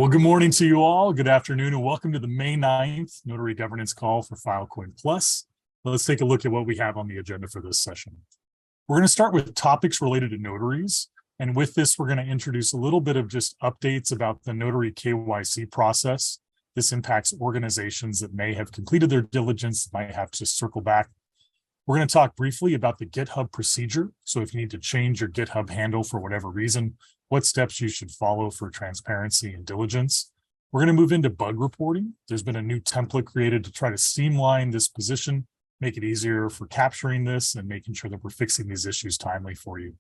Well, good morning to you all. Good afternoon, and welcome to the May 9th Notary Governance call for Filecoin Plus. Let's take a look at what we have on the agenda for this session. We're going to start with topics related to notaries. And with this, we're going to introduce a little bit of just updates about the Notary KYC process. This impacts organizations that may have completed their diligence, might have to circle back. We're going to talk briefly about the GitHub procedure. So if you need to change your GitHub handle for whatever reason, what steps you should follow for transparency and diligence. We're going to move into bug reporting. There's been a new template created to try to streamline this position, make it easier for capturing this and making sure that we're fixing these issues timely for you.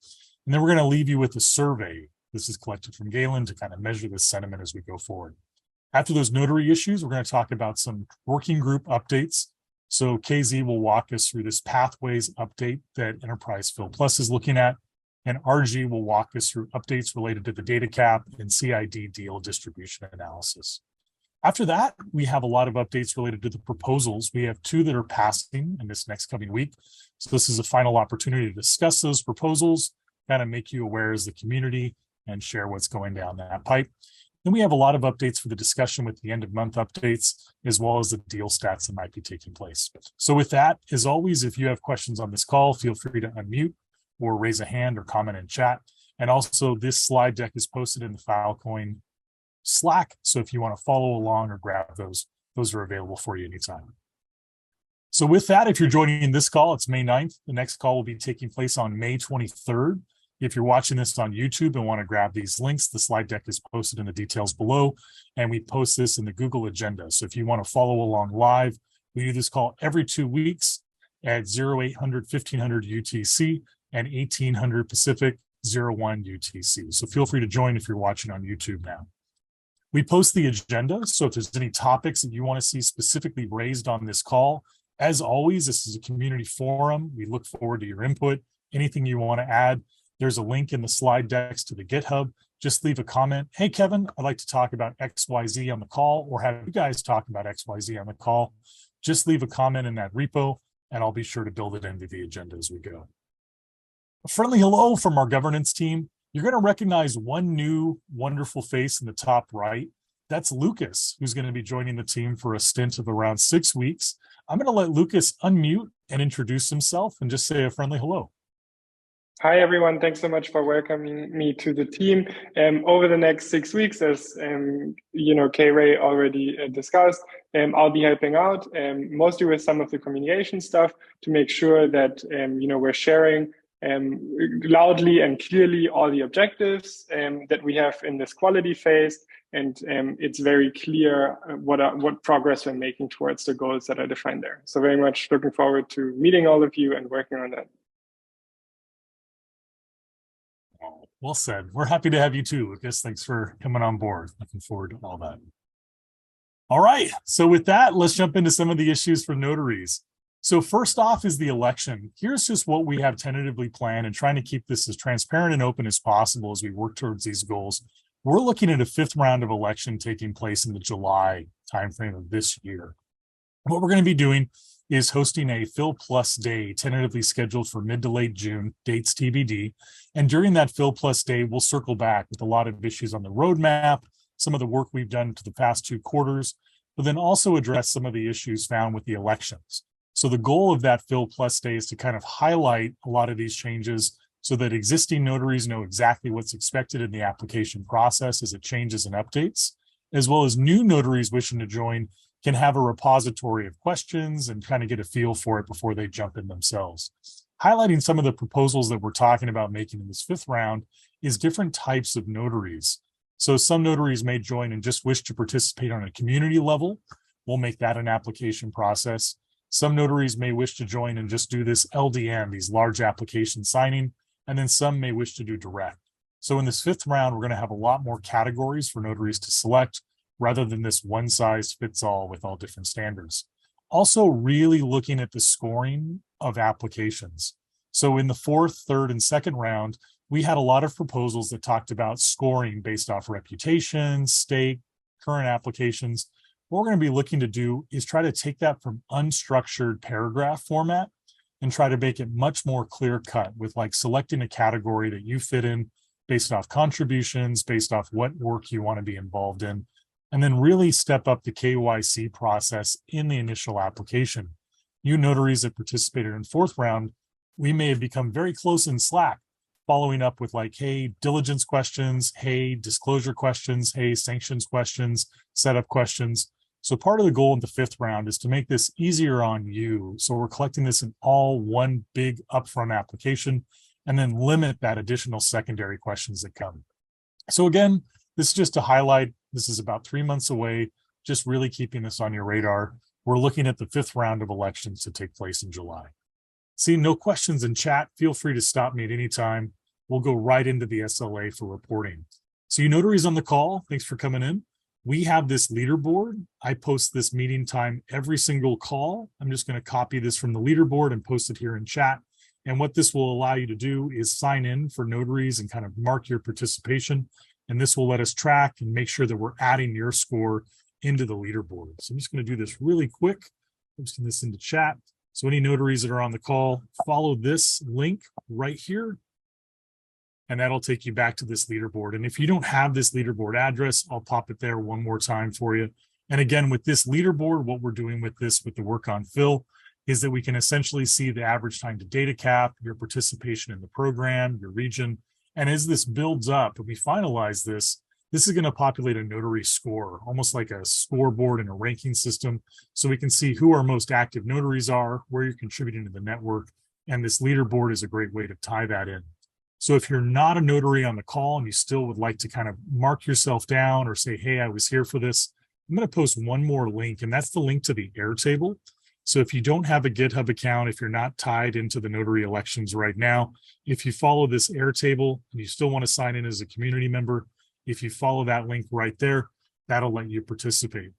And then we're going to leave you with a survey. This is collected from Galen to kind of measure the sentiment as we go forward. After those notary issues, we're going to talk about some working group updates. So KZ will walk us through this pathways update that Enterprise Fil Plus is looking at. And RG will walk us through updates related to the Datacap and CID deal distribution analysis. After that, we have a lot of updates related to the proposals. We have two that are passing in this next coming week. So this is a final opportunity to discuss those proposals, kind of make you aware as the community and share what's going down that pipe. Then we have a lot of updates for the discussion with the end of month updates, as well as the deal stats that might be taking place. So with that, as always, if you have questions on this call, feel free to unmute or raise a hand or comment in chat. And also this slide deck is posted in the Filecoin Slack. So if you want to follow along or grab those are available for you anytime. So with that, if you're joining this call, it's May 9th. The next call will be taking place on May 23rd. If you're watching this on YouTube and want to grab these links, the slide deck is posted in the details below, and we post this in the Google Agenda. So if you want to follow along live, we do this call every 2 weeks at 0800 1500 UTC and 1800 Pacific, 01 UTC. So feel free to join if you're watching on YouTube now. We post the agenda, so if there's any topics that you want to see specifically raised on this call, as always, this is a community forum. We look forward to your input. Anything you want to add, there's a link in the slide decks to the GitHub. Just leave a comment. Hey, Kevin, I'd like to talk about XYZ on the call, or have you guys talk about XYZ on the call. Just leave a comment in that repo, and I'll be sure to build it into the agenda as we go. A friendly hello from our governance team. You're going to recognize one new wonderful face in the top right. That's Lucas, who's going to be joining the team for a stint of around 6 weeks. I'm going to let Lucas unmute and introduce himself and just say a friendly hello. Hi, everyone. Thanks so much for welcoming me to the team. Over the next 6 weeks, as K-Ray already discussed, I'll be helping out mostly with some of the communication stuff to make sure that we're sharing loudly and clearly all the objectives that we have in this quality phase, and it's very clear what progress we're making towards the goals that are defined there. So very much looking forward to meeting all of you and working on that. Well said. We're happy to have you too, Lucas. Thanks for coming on board. Looking forward to all that. All right. So with that, let's jump into some of the issues for notaries. So first off is the election. Here's just what we have tentatively planned and trying to keep this as transparent and open as possible as we work towards these goals. We're looking at a 5th round of election taking place in the July timeframe of this year. What we're going to be doing is hosting a Fil Plus Day, tentatively scheduled for mid to late June, dates TBD. And during that Fil Plus Day, we'll circle back with a lot of issues on the roadmap, some of the work we've done to the past 2 quarters, but then also address some of the issues found with the elections. So the goal of that Fil Plus Day is to kind of highlight a lot of these changes so that existing notaries know exactly what's expected in the application process as it changes and updates, as well as new notaries wishing to join can have a repository of questions and kind of get a feel for it before they jump in themselves. Highlighting some of the proposals that we're talking about making in this 5th round is different types of notaries. So some notaries may join and just wish to participate on a community level. We'll make that an application process. Some notaries may wish to join and just do this LDM, these large application signing, and then some may wish to do direct. So in this 5th round, we're going to have a lot more categories for notaries to select, rather than this one size fits all with all different standards. Also really looking at the scoring of applications. So in the 4th, 3rd, and 2nd round, we had a lot of proposals that talked about scoring based off reputation, stake, current applications. What we're going to be looking to do is try to take that from unstructured paragraph format and try to make it much more clear cut with like selecting a category that you fit in based off contributions, based off what work you want to be involved in, and then really step up the KYC process in the initial application. You notaries that participated in fourth round, we may have become very close in Slack, following up with like, hey, diligence questions, hey, disclosure questions, hey, sanctions questions, setup questions. So part of the goal in the fifth round is to make this easier on you. So we're collecting this in all one big upfront application and then limit that additional secondary questions that come. So again, this is just to highlight, this is about 3 months away, just really keeping this on your radar. We're looking at the fifth round of elections to take place in July. See, no questions in chat. Feel free to stop me at any time. We'll go right into the SLA for reporting. So you notaries on the call, thanks for coming in. We have this leaderboard. I post this meeting time every single call. I'm just going to copy this from the leaderboard and post it here in chat. And what this will allow you to do is sign in for notaries and kind of mark your participation. And this will let us track and make sure that we're adding your score into the leaderboard. So I'm just going to do this really quick. Posting this into chat. So any notaries that are on the call, follow this link right here. And that'll take you back to this leaderboard. And if you don't have this leaderboard address, I'll pop it there one more time for you. And again, with this leaderboard, what we're doing with this, with the work on Fil, is that we can essentially see the average time to data cap, your participation in the program, your region. And as this builds up and we finalize this, this is going to populate a notary score, almost like a scoreboard in a ranking system. So we can see who our most active notaries are, where you're contributing to the network. And this leaderboard is a great way to tie that in. So if you're not a notary on the call and you still would like to kind of mark yourself down or say, hey, I was here for this, I'm going to post one more link, and that's the link to the Airtable. So if you don't have a GitHub account, if you're not tied into the notary elections right now, if you follow this Airtable and you still want to sign in as a community member, if you follow that link right there, that'll let you participate.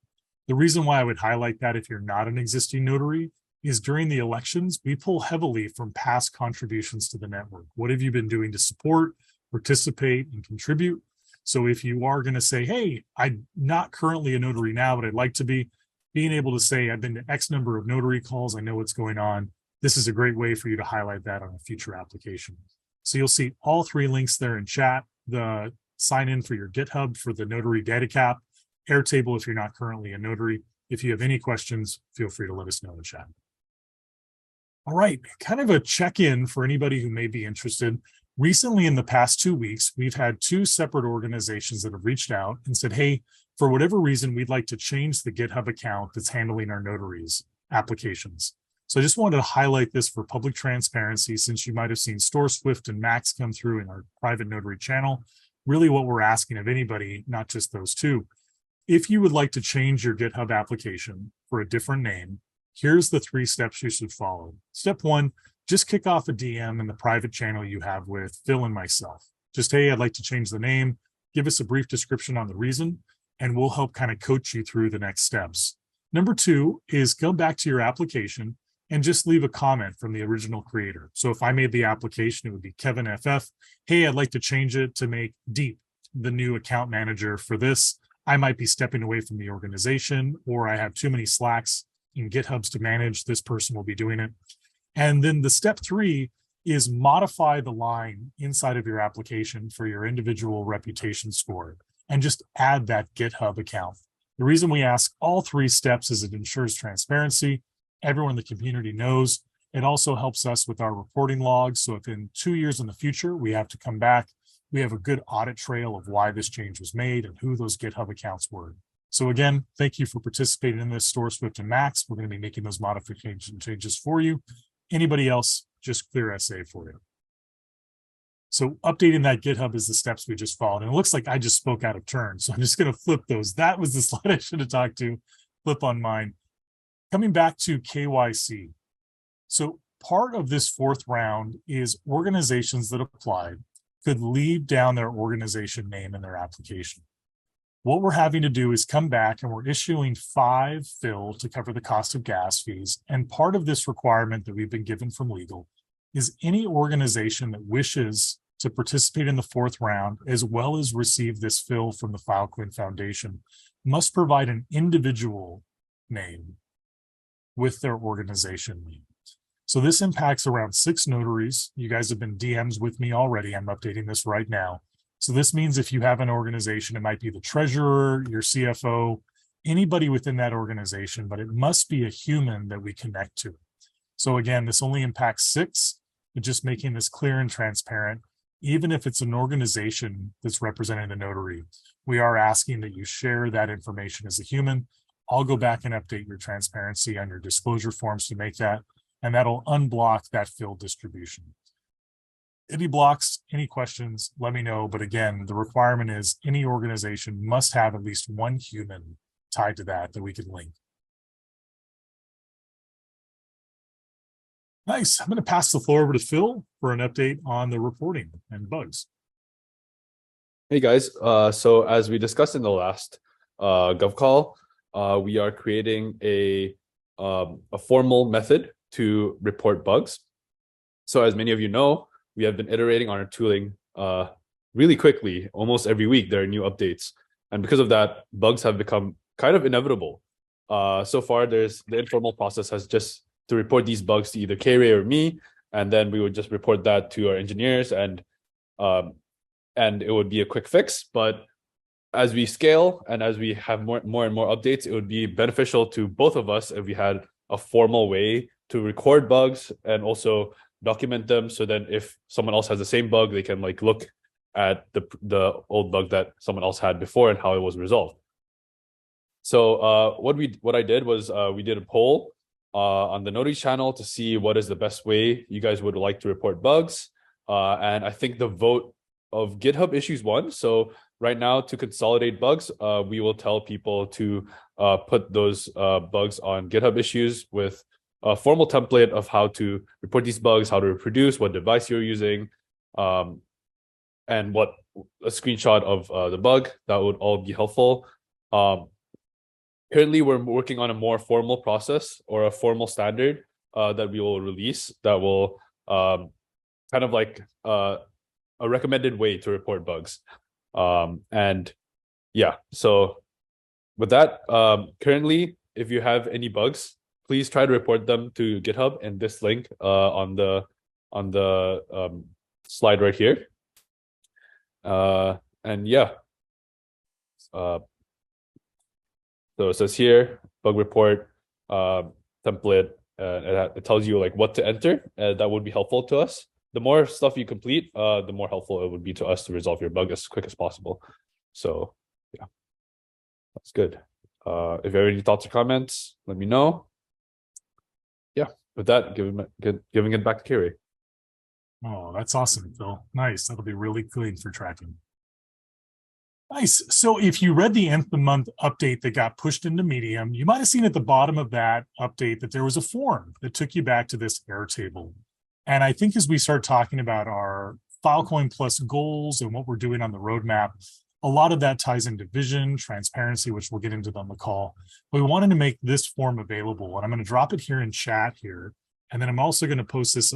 The reason why I would highlight that if you're not an existing notary is during the elections, we pull heavily from past contributions to the network. What have you been doing to support, participate, and contribute? So if you are going to say, hey, I'm not currently a notary now, but I'd like to be, being able to say, I've been to X number of notary calls, I know what's going on. This is a great way for you to highlight that on a future application. So you'll see all three links there in chat, the sign in for your GitHub for the Notary Datacap, Airtable if you're not currently a notary. If you have any questions, feel free to let us know in chat. All right, kind of a check-in for anybody who may be interested. Recently, in the past 2 weeks, we've had 2 separate organizations that have reached out and said, hey, for whatever reason, we'd like to change the GitHub account that's handling our notaries applications. So I just wanted to highlight this for public transparency, since you might have seen StoreSwift and Max come through in our private notary channel. Really what we're asking of anybody, not just those 2, if you would like to change your GitHub application for a different name, here's the 3 steps you should follow. Step 1, just kick off a DM in the private channel you have with Fil and myself. Just, hey, I'd like to change the name. Give us a brief description on the reason, and we'll help kind of coach you through the next steps. Number 2 is go back to your application and just leave a comment from the original creator. So if I made the application, it would be Kevin FF. Hey, I'd like to change it to make Deep the new account manager for this. I might be stepping away from the organization, or I have too many Slacks in GitHubs to manage. This person will be doing it. And then the step 3 is modify the line inside of your application for your individual reputation score and just add that GitHub account. The reason we ask all 3 steps is it ensures transparency. Everyone in the community knows. It also helps us with our reporting logs. So if in 2 years in the future, we have to come back, we have a good audit trail of why this change was made and who those GitHub accounts were. So again, thank you for participating in this StoreSwift and Max. We're going to be making those modification changes for you. Anybody else, just clear SA for you. So updating that GitHub is the steps we just followed. And it looks like I just spoke out of turn. So I'm just going to flip those. That was the slide I should have talked to. Flip on mine. Coming back to KYC. So part of this 4th round is organizations that applied could leave down their organization name in their application. What we're having to do is come back and we're issuing 5 Fil to cover the cost of gas fees. And part of this requirement that we've been given from legal is any organization that wishes to participate in the 4th round, as well as receive this Fil from the Filecoin Foundation, must provide an individual name with their organization name. So this impacts around 6 notaries. You guys have been DMs with me already. I'm updating this right now. So this means if you have an organization, it might be the treasurer, your CFO, anybody within that organization, but it must be a human that we connect to. So again, this only impacts 6, but just making this clear and transparent, even if it's an organization that's representing the notary, we are asking that you share that information as a human. I'll go back and update your transparency on your disclosure forms to make that, and that'll unblock that Fil distribution. Any blocks, any questions, let me know. But again, the requirement is any organization must have at least one human tied to that we can link. Nice. I'm going to pass the floor over to Fil for an update on the reporting and bugs. Hey guys, so as we discussed in the last Gov call, we are creating a formal method to report bugs. So as many of you know, we have been iterating on our tooling really quickly. Almost every week there are new updates, and because of that, bugs have become kind of inevitable. So far, there's the informal process has just to report these bugs to either K-Ray or me, and then we would just report that to our engineers, and it would be a quick fix. But as we scale and as we have more and more updates, it would be beneficial to both of us if we had a formal way to record bugs and also document them, so that if someone else has the same bug, they can like look at the old bug that someone else had before and how it was resolved. So what I did was we did a poll on the Notary channel to see what is the best way you guys would like to report bugs, and I think the vote of GitHub issues won. So right now, to consolidate bugs, we will tell people to put those bugs on GitHub issues with a formal template of how to report these bugs, how to reproduce, what device you're using, and what a screenshot of the bug. That would all be helpful. Currently, we're working on a more formal process or a formal standard that we will release that will kind of like a recommended way to report bugs. And yeah, so with that, currently, if you have any bugs, please try to report them to GitHub and this link on the slide right here. And yeah, so it says here, bug report template. It tells you like what to enter. That would be helpful to us. The more stuff you complete, the more helpful it would be to us to resolve your bug as quick as possible. So yeah, that's good. If you have any thoughts or comments, let me know. Yeah, with that, giving it back to Kiri. Oh, that's awesome, Fil. Nice. That'll be really clean for tracking. Nice. So if you read the nth of the month update that got pushed into Medium, you might have seen at the bottom of that update that there was a form that took you back to this error table. And I think as we start talking about our Filecoin Plus goals and what we're doing on the roadmap, a lot of that ties into vision, transparency, which we'll get into on the call. We wanted to make this form available, and I'm going to drop it here in chat here. And then I'm also going to post this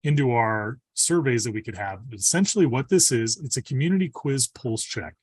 into our surveys that we could have. But essentially what this is, it's a community quiz pulse check.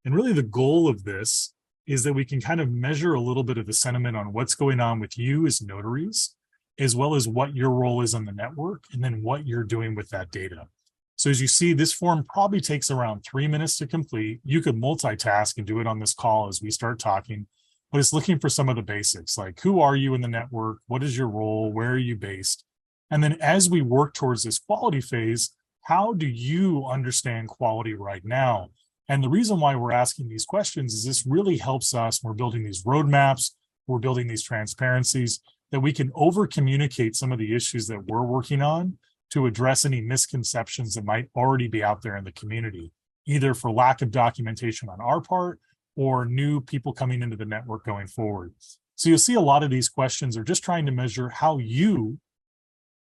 And really the goal of this is that we can kind of measure a little bit of the sentiment on what's going on with you as notaries, as well as what your role is on the network, and then what you're doing with that data. So as you see, this form probably takes around 3 minutes to complete. You could multitask and do it on this call as we start talking, but it's looking for some of the basics, like who are you in the network? What is your role? Where are you based? And then as we work towards this quality phase, how do you understand quality right now? And the reason why we're asking these questions is this really helps us. We're building these roadmaps, we're building these transparencies, that we can over communicate some of the issues that we're working on to address any misconceptions that might already be out there in the community, either for lack of documentation on our part or new people coming into the network going forward. So you'll see a lot of these questions are just trying to measure how you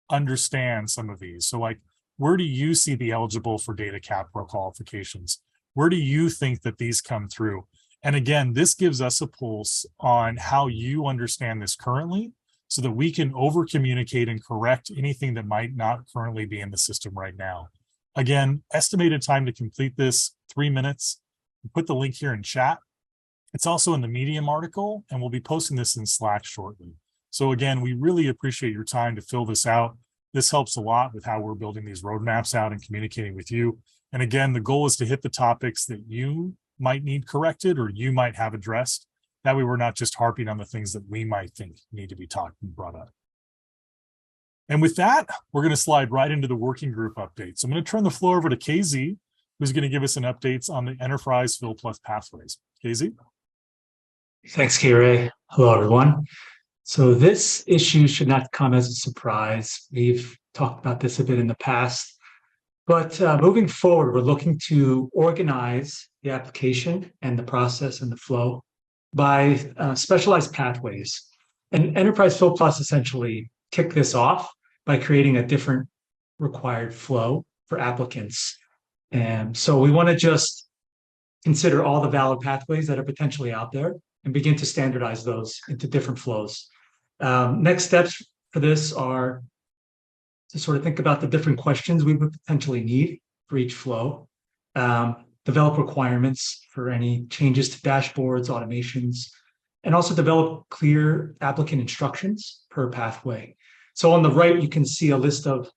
understand some of these. So like, where do you see the eligible for Datacap qualifications? Where do you think that these come through? And again, this gives us a pulse on how you understand this currently, so that we can over communicate and correct anything that might not currently be in the system right now. Again, estimated time to complete this, 3 minutes. Put the link here in chat. It's also in the Medium article, and we'll be posting this in Slack shortly. So again, we really appreciate your time to fill this out. This helps a lot with how we're building these roadmaps out and communicating with you. And again, the goal is to hit the topics that you might need corrected or you might have addressed. That way we're not just harping on the things that we might think need to be talked and brought up. And with that, we're going to slide right into the working group updates. I'm going to turn the floor over to KZ, who's going to give us an updates on the Enterprise Fil Plus pathways. KZ? Thanks, K-Ray. Hello, everyone. So this issue should not come as a surprise. We've talked about this a bit in the past, but moving forward, we're looking to organize the application and the process and the flow by specialized pathways. And Enterprise Fil Plus essentially kicked this off by creating a different required flow for applicants. And so we want to just consider all the valid pathways that are potentially out there and begin to standardize those into different flows. Next steps for this are to sort of think about the different questions we would potentially need for each flow, develop requirements for any changes to dashboards, automations, and also develop clear applicant instructions per pathway. So on the right, you can see a list of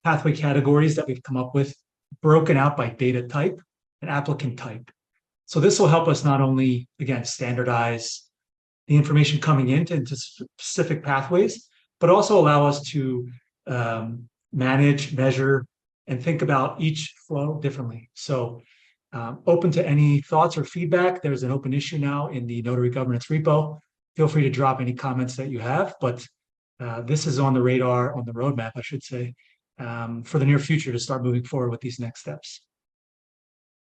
pathway categories that we've come up with, broken out by data type and applicant type. So this will help us not only, again, standardize the information coming into specific pathways, but also allow us to manage, measure, and think about each flow differently. So open to any thoughts or feedback. There's an open issue now in the Notary Governance repo. Feel free to drop any comments that you have, but this is on the radar, on the roadmap, I should say, for the near future to start moving forward with these next steps.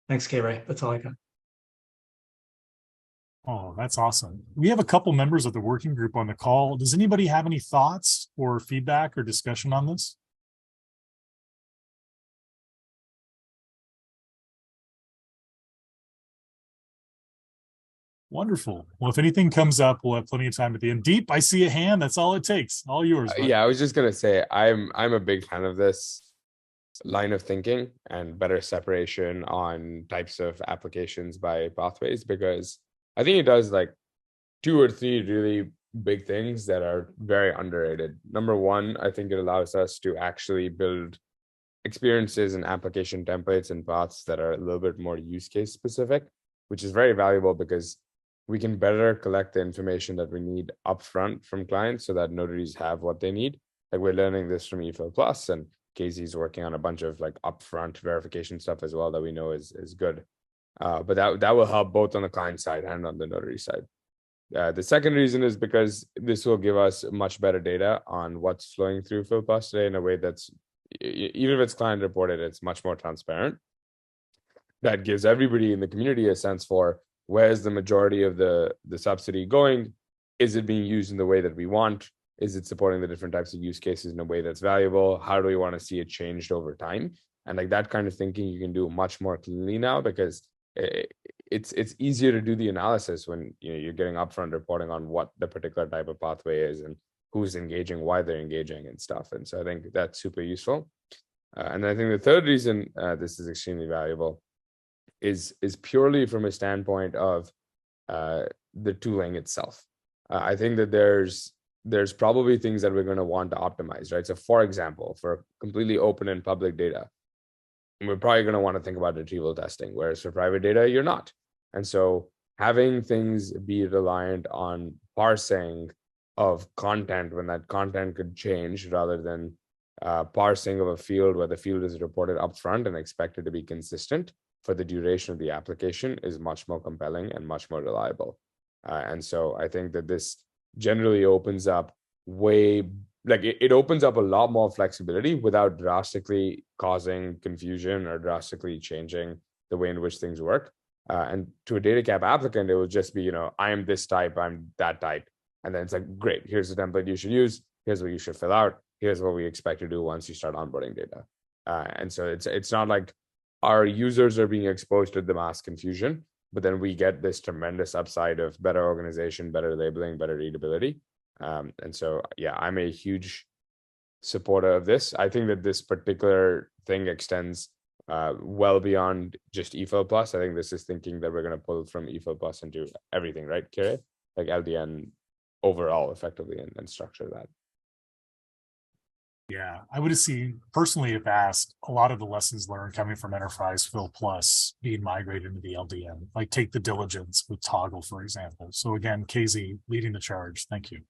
Thanks, K-Ray. That's all I got. Oh, that's awesome. We have a couple members of the working group on the call. Does anybody have any thoughts or feedback or discussion on this? Wonderful. Well, if anything comes up, we'll have plenty of time at the end. Deep, I see a hand. That's all it takes. All yours. Yeah, I was just gonna say I'm a big fan of this line of thinking and better separation on types of applications by pathways, because I think it does like 2 or 3 really big things that are very underrated. Number one, I think it allows us to actually build experiences and application templates and paths that are a little bit more use case specific, which is very valuable because we can better collect the information that we need upfront from clients so that notaries have what they need. Like we're learning this from EFil Plus, and Casey is working on a bunch of like upfront verification stuff as well that we know is good. But that will help both on the client side and on the notary side. The second reason is because this will give us much better data on what's flowing through Fil Plus today in a way that's, even if it's client reported, it's much more transparent. That gives everybody in the community a sense for where's the majority of the subsidy going? Is it being used in the way that we want? Is it supporting the different types of use cases in a way that's valuable? How do we want to see it changed over time? And like that kind of thinking you can do much more cleanly now, because it's easier to do the analysis when you're getting upfront reporting on what the particular type of pathway is and who's engaging, why they're engaging and stuff. And so I think that's super useful. And I think the third reason this is extremely valuable is purely from a standpoint of the tooling itself. I think that there's probably things that we're going to want to optimize, right? So for example, for completely open and public data, we're probably going to want to think about retrieval testing, whereas for private data, you're not. And so having things be reliant on parsing of content when that content could change, rather than parsing of a field where the field is reported upfront and expected to be consistent for the duration of the application, is much more compelling and much more reliable. And so I think that this generally opens up it opens up a lot more flexibility without drastically causing confusion or drastically changing the way in which things work. And to a Datacap applicant, it will just be, I am this type, I'm that type. And then it's like, great, here's the template you should use. Here's what you should fill out. Here's what we expect to do once you start onboarding data. And so it's not like our users are being exposed to the mass confusion, but then we get this tremendous upside of better organization, better labeling, better readability. And so, yeah, I'm a huge supporter of this. I think that this particular thing extends well beyond just EFil Plus. I think this is thinking that we're going to pull from EFil Plus into everything, right, Kire? Like LDN overall effectively and structure that. Yeah, I would have seen personally, if asked, a lot of the lessons learned coming from Enterprise Fil Plus being migrated into the LDM, like take the diligence with Toggle, for example. So again, KZ leading the charge. Thank you.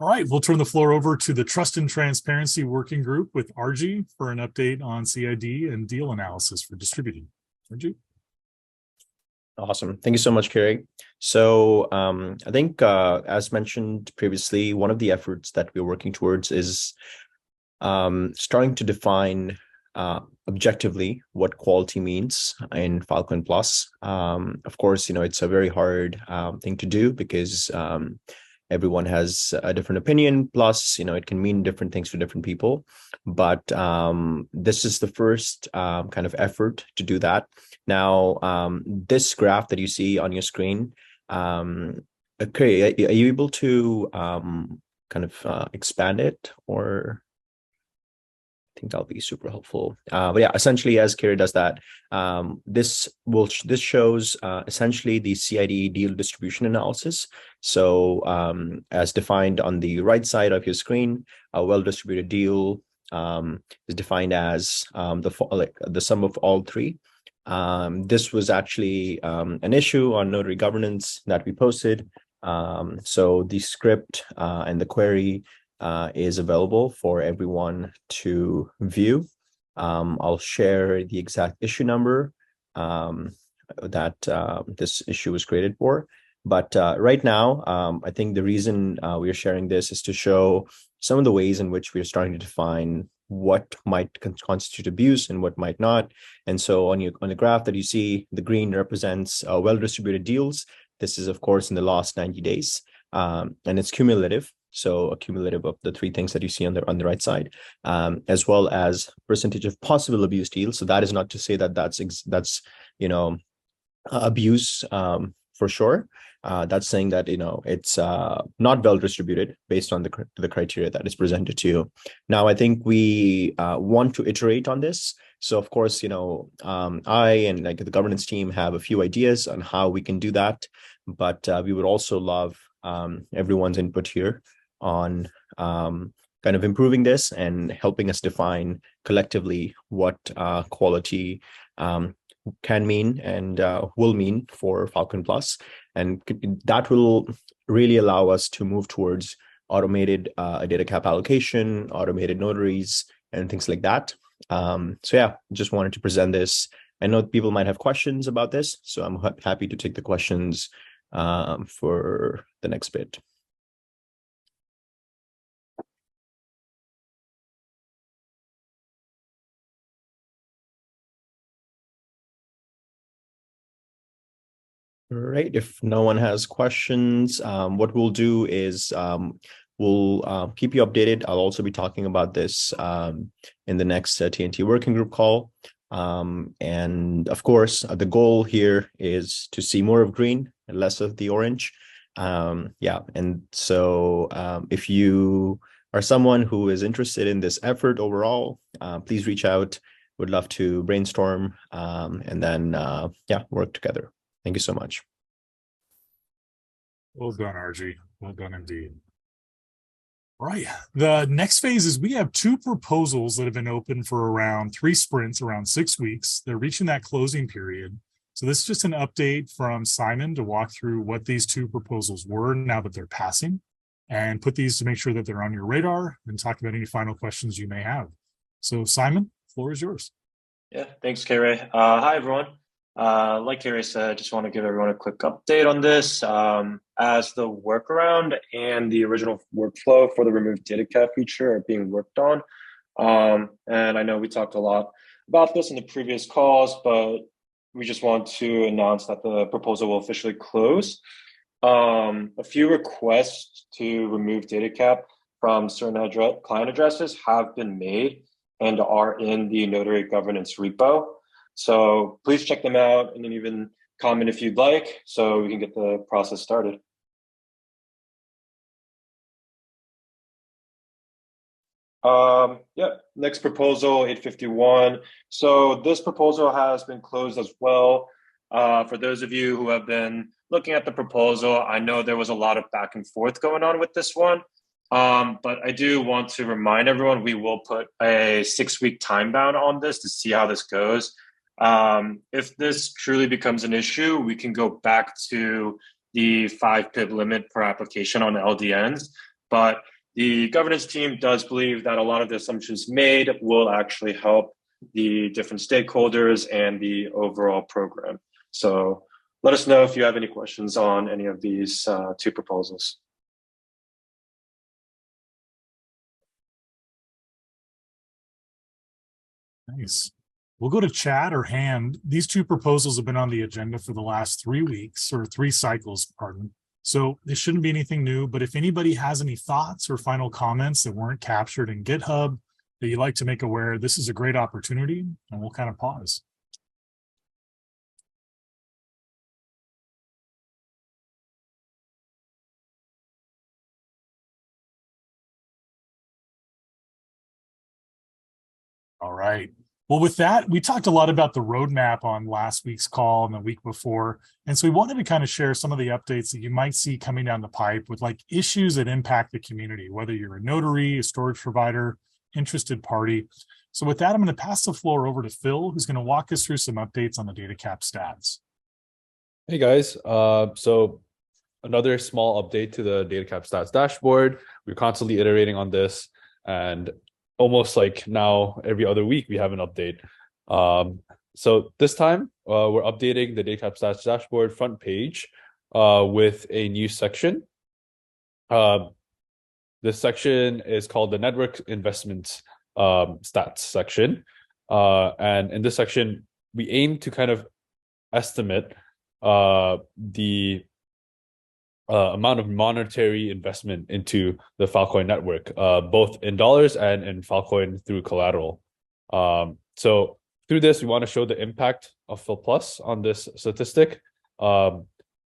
All right, we'll turn the floor over to the Trust and Transparency Working Group with RG for an update on CID and deal analysis for distributing. RG. Awesome. Thank you so much, Kerry. So I think, as mentioned previously, one of the efforts that we're working towards is starting to define objectively what quality means in Filecoin Plus. Of course, it's a very hard thing to do because everyone has a different opinion. Plus, it can mean different things to different people. But this is the first kind of effort to do that. Now, this graph that you see on your screen, okay, are you able to kind of expand it, or? I think that'll be super helpful. But yeah, essentially, as Kerry does that, this shows essentially the CID deal distribution analysis. So as defined on the right side of your screen, a well-distributed deal is defined as the sum of all three. This was actually an issue on Notary Governance that we posted. So the script and the query is available for everyone to view. I'll share the exact issue number that this issue was created for. But right now, I think the reason we are sharing this is to show some of the ways in which we are starting to define what might constitute abuse and what might not. And so on the graph that you see, the green represents well-distributed deals. This is, of course, in the last 90 days, and it's cumulative. So a cumulative of the three things that you see on the right side, as well as percentage of possible abuse deals. So that is not to say that that's abuse for sure. That's saying that it's not well distributed based on the criteria that is presented to you. Now, I think we want to iterate on this. So of course, I and like the governance team have a few ideas on how we can do that, but we would also love everyone's input here on kind of improving this and helping us define collectively what quality can mean and will mean for Filecoin Plus. And that will really allow us to move towards automated Datacap allocation, automated notaries, and things like that. So yeah, just wanted to present this. I know people might have questions about this, so I'm happy to take the questions for the next bit. All right, if no one has questions, what we'll do is we'll keep you updated. I'll also be talking about this in the next TNT working group call. And of course, the goal here is to see more of green and less of the orange. Yeah, and so if you are someone who is interested in this effort overall, please reach out. Would love to brainstorm and then yeah, work together. Thank you so much. Well done, RG. Well done indeed. All right. The next phase is we have two proposals that have been open for around 3 sprints, around 6 weeks. They're reaching that closing period. So this is just an update from Simon to walk through what these two proposals were now that they're passing, and put these to make sure that they're on your radar and talk about any final questions you may have. So Simon, the floor is yours. Yeah, thanks, K-Ray. Hi, everyone. Like K-Ray said, just want to give everyone a quick update on this. As the workaround and the original workflow for the removed Datacap feature are being worked on. And I know we talked a lot about this in the previous calls, but we just want to announce that the proposal will officially close. A few requests to remove Datacap from certain client addresses have been made and are in the Notary Governance repo. So please check them out and then even comment if you'd like, so we can get the process started. Yeah, next proposal, 851. So this proposal has been closed as well. For those of you who have been looking at the proposal, I know there was a lot of back and forth going on with this one. But I do want to remind everyone, we will put a 6-week time bound on this to see how this goes. If this truly becomes an issue, we can go back to the 5 pip limit per application on LDNs. But the governance team does believe that a lot of the assumptions made will actually help the different stakeholders and the overall program. So let us know if you have any questions on any of these 2 proposals. Nice. We'll go to chat or hand. These 2 proposals have been on the agenda for the last 3 weeks, or 3 cycles, pardon. So this shouldn't be anything new, but if anybody has any thoughts or final comments that weren't captured in GitHub that you'd like to make aware, this is a great opportunity, and we'll kind of pause. All right. Well, with that, we talked a lot about the roadmap on last week's call and the week before. And so we wanted to kind of share some of the updates that you might see coming down the pipe with like issues that impact the community, whether you're a notary, a storage provider, interested party. So with that, I'm going to pass the floor over to Phil, who's going to walk us through some updates on the Datacap stats. Hey guys, so another small update to the Datacap stats dashboard. We're constantly iterating on this, and almost like now every other week we have an update. So this time we're updating the Datacap stats dashboard front page with a new section. This section is called the network investments stats section. And in this section, we aim to kind of estimate the amount of monetary investment into the Filecoin network, both in dollars and in Filecoin through collateral. So through this, we want to show the impact of Fil Plus on this statistic. Still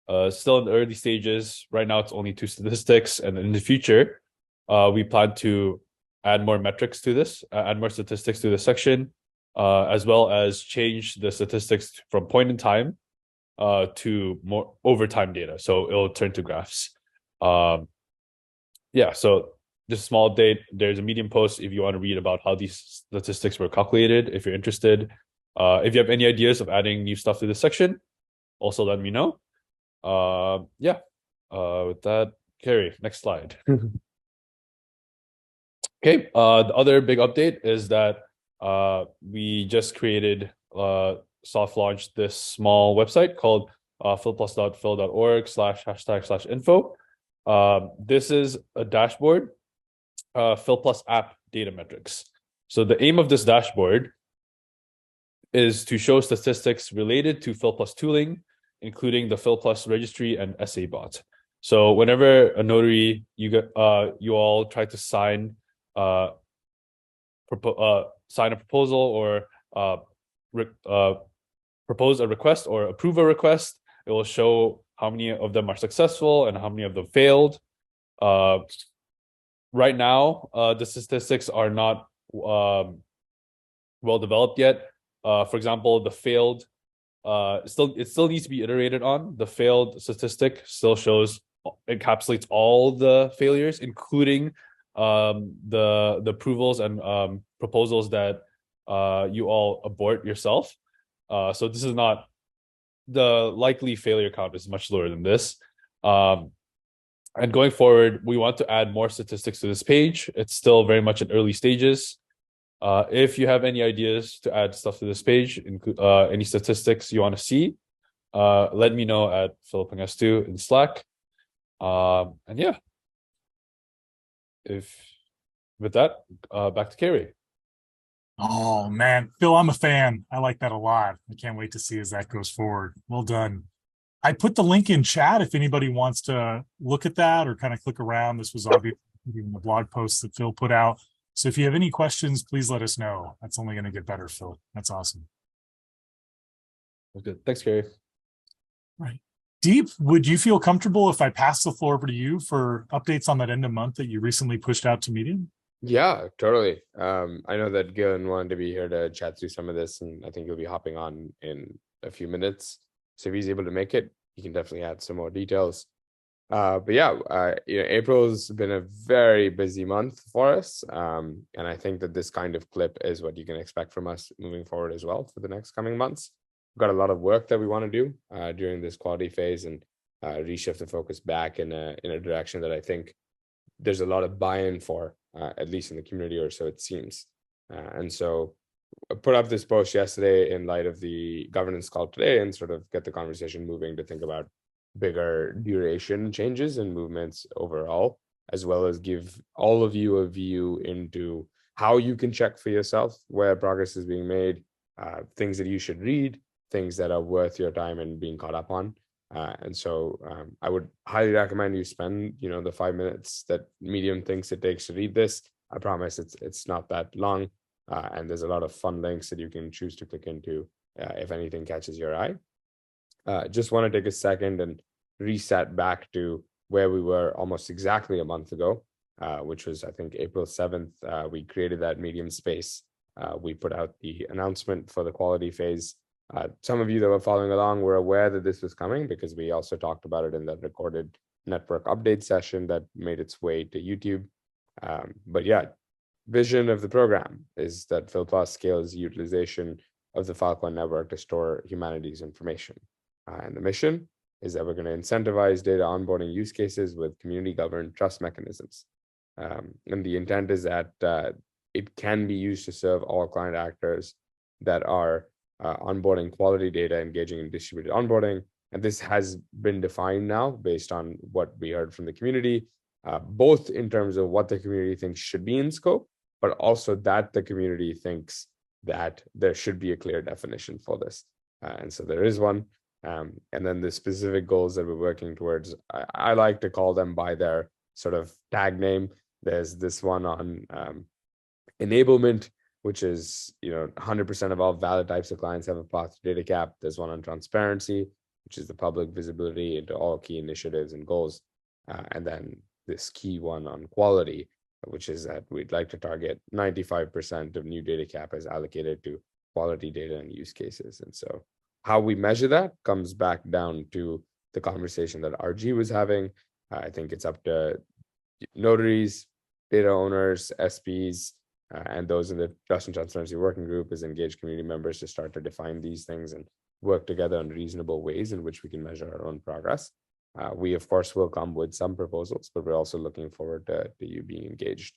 in the early stages. Right now, it's only 2 statistics, and in the future, we plan to add more metrics to this, add more statistics to this section, as well as change the statistics from point in time to more overtime data. So it'll turn to graphs. Yeah, so just a small update. There's a Medium post if you want to read about how these statistics were calculated, if you're interested. If you have any ideas of adding new stuff to this section, also let me know. Yeah, with that, Carrie, next slide. Okay, the other big update is that we just created soft launched this small website called filplus.fil.org/#/info. This is a dashboard, Fil Plus App Data Metrics. So the aim of this dashboard is to show statistics related to Fil Plus tooling, including the Fil Plus registry and SA bot. So whenever a notary, you all try to sign a proposal or propose a request or approve a request, it will show how many of them are successful and how many of them failed. Right now, the statistics are not well developed yet. For example, the failed, it still needs to be iterated on. The failed statistic still encapsulates all the failures, including the approvals and proposals that you all abort yourself. So this is not, the likely failure count is much lower than this. And going forward, we want to add more statistics to this page. It's still very much in early stages. If you have any ideas to add stuff to this page, any statistics you want to see, let me know at philippingus2 in Slack. And yeah, with that, back to Carrie. Oh man, Phil, I'm a fan. I like that a lot. I can't wait to see as that goes forward. Well done. I put the link in chat if anybody wants to look at that or kind of click around. This was obviously in the blog post that Phil put out. So if you have any questions, please let us know. That's only going to get better, Phil. That's awesome. That's good. Thanks, Carrie. Right. Deep, would you feel comfortable if I pass the floor over to you for updates on that end of month that you recently pushed out to Medium? Yeah, totally. I know that Gillen wanted to be here to chat through some of this, and I think he'll be hopping on in a few minutes. So if he's able to make it, he can definitely add some more details. But yeah, April's been a very busy month for us. And I think that this kind of clip is what you can expect from us moving forward as well for the next coming months. We've got a lot of work that we want to do during this quality phase and reshift the focus back in a direction that I think there's a lot of buy-in for, at least in the community, or so it seems. And so I put up this post yesterday in light of the governance call today and sort of get the conversation moving to think about bigger duration changes and movements overall, as well as give all of you a view into how you can check for yourself where progress is being made, things that you should read, things that are worth your time and being caught up on. And so I would highly recommend you spend, the 5 minutes that Medium thinks it takes to read this. I promise it's not that long. And there's a lot of fun links that you can choose to click into if anything catches your eye. Just want to take a second and reset back to where we were almost exactly a month ago, which was, I think, April 7th. We created that Medium space. We put out the announcement for the quality phase. Some of you that were following along were aware that this was coming because we also talked about it in that recorded network update session that made its way to YouTube. But yeah, vision of the program is that Fil Plus scales utilization of the Filecoin network to store humanities information. And the mission is that we're going to incentivize data onboarding use cases with community-governed trust mechanisms. And the intent is that it can be used to serve all client actors that are onboarding quality data, engaging in distributed onboarding. And this has been defined now based on what we heard from the community, both in terms of what the community thinks should be in scope, but also that the community thinks that there should be a clear definition for this. And so there is one. And then the specific goals that we're working towards, I like to call them by their sort of tag name. There's this one on enablement, which is 100% of all valid types of clients have a path to Datacap. There's one on transparency, which is the public visibility into all key initiatives and goals. And then this key one on quality, which is that we'd like to target 95% of new Datacap as allocated to quality data and use cases. And so how we measure that comes back down to the conversation that RG was having. I think it's up to notaries, data owners, SPs, and those in the Trust and Transparency Working Group as engaged community members to start to define these things and work together on reasonable ways in which we can measure our own progress. We, of course, will come with some proposals, but we're also looking forward to you being engaged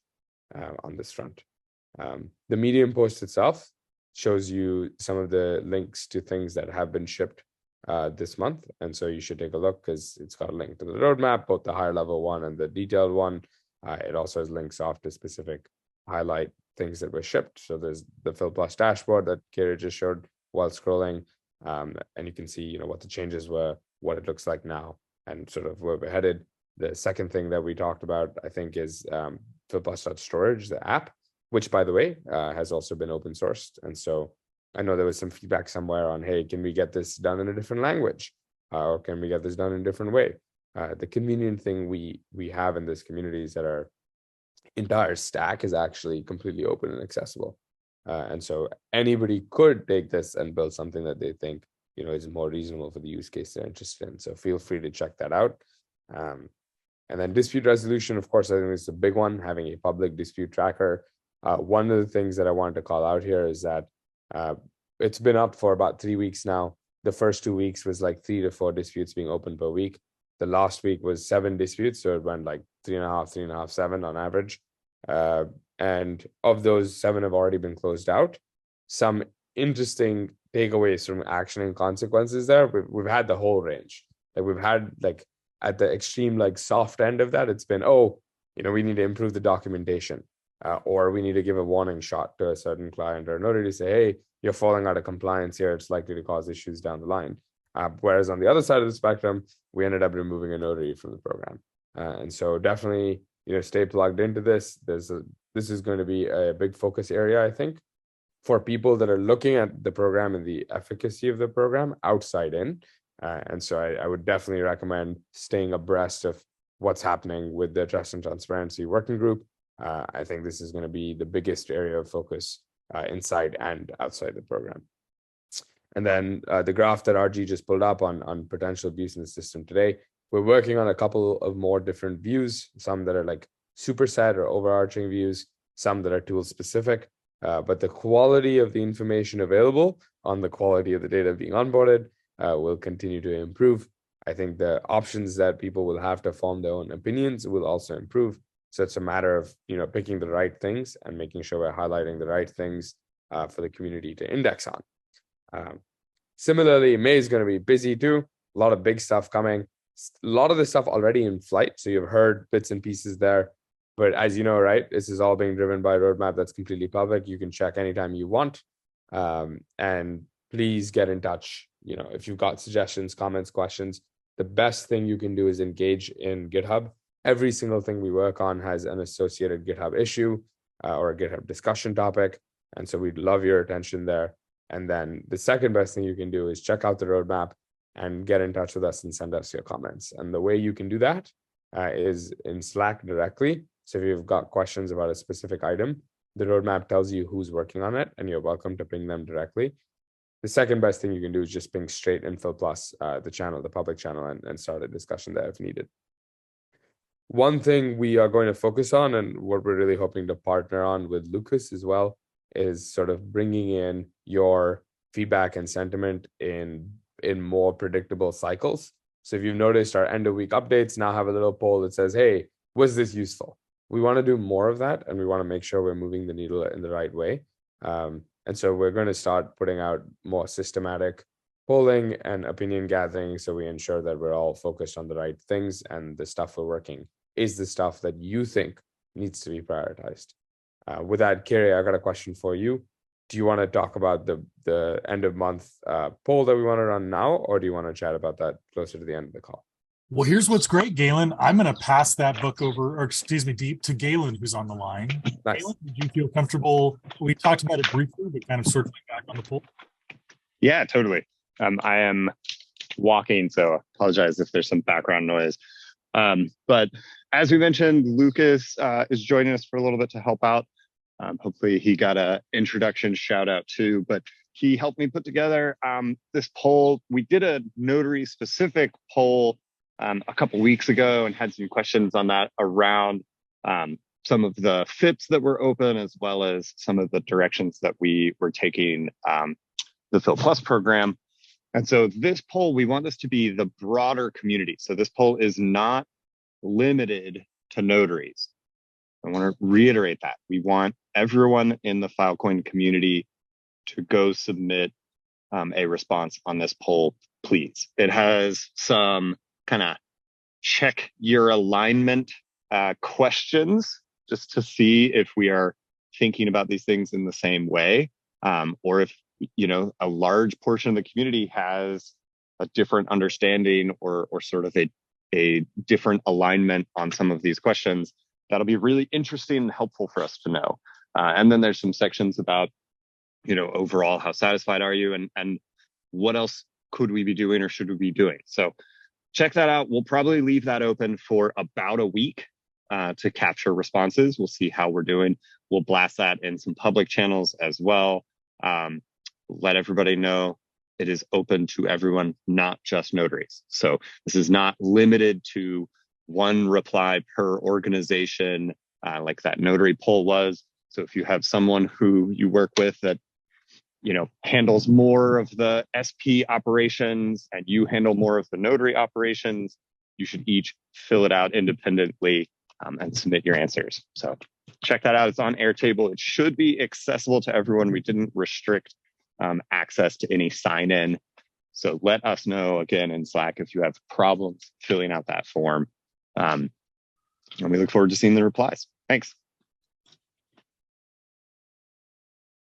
on this front. The Medium post itself shows you some of the links to things that have been shipped this month. And so you should take a look because it's got a link to the roadmap, both the higher level one and the detailed one. It also has links off to specific highlight things that were shipped. So there's the Fil Plus dashboard that Kira just showed while scrolling. And you can see, what the changes were, what it looks like now, and sort of where we're headed. The second thing that we talked about, I think, is filplus.storage, the app, which, by the way, has also been open sourced. And so I know there was some feedback somewhere on, hey, can we get this done in a different language? Or can we get this done in a different way? The convenient thing we have in this community is that our entire stack is actually completely open and accessible. And so anybody could take this and build something that they think, is more reasonable for the use case they're interested in. So feel free to check that out. And then dispute resolution, of course, I think is a big one, having a public dispute tracker. One of the things that I wanted to call out here is that it's been up for about 3 weeks now. The first 2 weeks was like 3 to 4 disputes being open per week. The last week was 7 disputes. So it went like 3.5, 7 on average. And of those, 7 have already been closed out. Some interesting takeaways from action and consequences there. We've had the whole range. Like we've had like at the extreme, like soft end of that, it's been, we need to improve the documentation. Or we need to give a warning shot to a certain client or notary to say, hey, you're falling out of compliance here. It's likely to cause issues down the line. Whereas on the other side of the spectrum, we ended up removing a notary from the program. And so definitely, stay plugged into this. This is going to be a big focus area, I think, for people that are looking at the program and the efficacy of the program outside in. And so I would definitely recommend staying abreast of what's happening with the Trust and Transparency Working Group. I think this is going to be the biggest area of focus inside and outside the program. And then the graph that RG just pulled up on potential abuse in the system today, we're working on a couple of more different views, some that are like superset or overarching views, some that are tool specific. But the quality of the information available on the quality of the data being onboarded will continue to improve. I think the options that people will have to form their own opinions will also improve. So it's a matter of picking the right things and making sure we're highlighting the right things for the community to index on. Similarly, May is going to be busy too. A lot of big stuff coming. A lot of the stuff already in flight. So you've heard bits and pieces there. But as you know, right, this is all being driven by a roadmap that's completely public. You can check anytime you want. And please get in touch. If you've got suggestions, comments, questions, the best thing you can do is engage in GitHub. Every single thing we work on has an associated GitHub issue or a GitHub discussion topic. And so we'd love your attention there. And then the second best thing you can do is check out the roadmap and get in touch with us and send us your comments. And the way you can do that is in Slack directly. So if you've got questions about a specific item, the roadmap tells you who's working on it, and you're welcome to ping them directly. The second best thing you can do is just ping straight EFil Plus, the channel, the public channel, and start a discussion there if needed. One thing we are going to focus on, and what we're really hoping to partner on with Lucas as well, is sort of bringing in your feedback and sentiment in more predictable cycles. So if you've noticed, our end of week updates now have a little poll that says, hey, was this useful? We want to do more of that, and we want to make sure we're moving the needle in the right way. And so we're going to start putting out more systematic polling and opinion gathering, so we ensure that we're all focused on the right things, and the stuff we're working is the stuff that you think needs to be prioritized. With that, Kerry, I got a question for you. Do you want to talk about the end of month poll that we want to run now, or do you want to chat about that closer to the end of the call? Well, here's what's great, Galen. I'm going to pass that book over, or excuse me, Deep, to Galen, who's on the line. Nice. Galen, did you feel comfortable? We talked about it briefly, but kind of circling back on the poll. Yeah, totally. I am walking, so apologize if there's some background noise. But as we mentioned, Lucas is joining us for a little bit to help out. Hopefully he got an introduction shout out too, but he helped me put together this poll. We did a notary specific poll a couple weeks ago and had some questions on that around some of the FIPS that were open, as well as some of the directions that we were taking the Fil Plus program. And so this poll, we want this to be the broader community. So this poll is not limited to notaries. I want to reiterate that. We want everyone in the Filecoin community to go submit a response on this poll, please. It has some kind of check your alignment questions, just to see if we are thinking about these things in the same way, or if a large portion of the community has a different understanding or sort of a different alignment on some of these questions. That'll be really interesting and helpful for us to know. And then there's some sections about, overall, how satisfied are you, and what else could we be doing or should we be doing? So check that out. We'll probably leave that open for about a week to capture responses. We'll see how we're doing. We'll blast that in some public channels as well. Let everybody know it is open to everyone, not just notaries. So this is not limited to one reply per organization like that notary poll was. So if you have someone who you work with that handles more of the SP operations and you handle more of the notary operations, you should each fill it out independently and submit your answers. So check that out. It's on Airtable. It should be accessible to everyone. We didn't restrict access to any sign-in. So let us know again in Slack if you have problems filling out that form. And we look forward to seeing the replies. Thanks.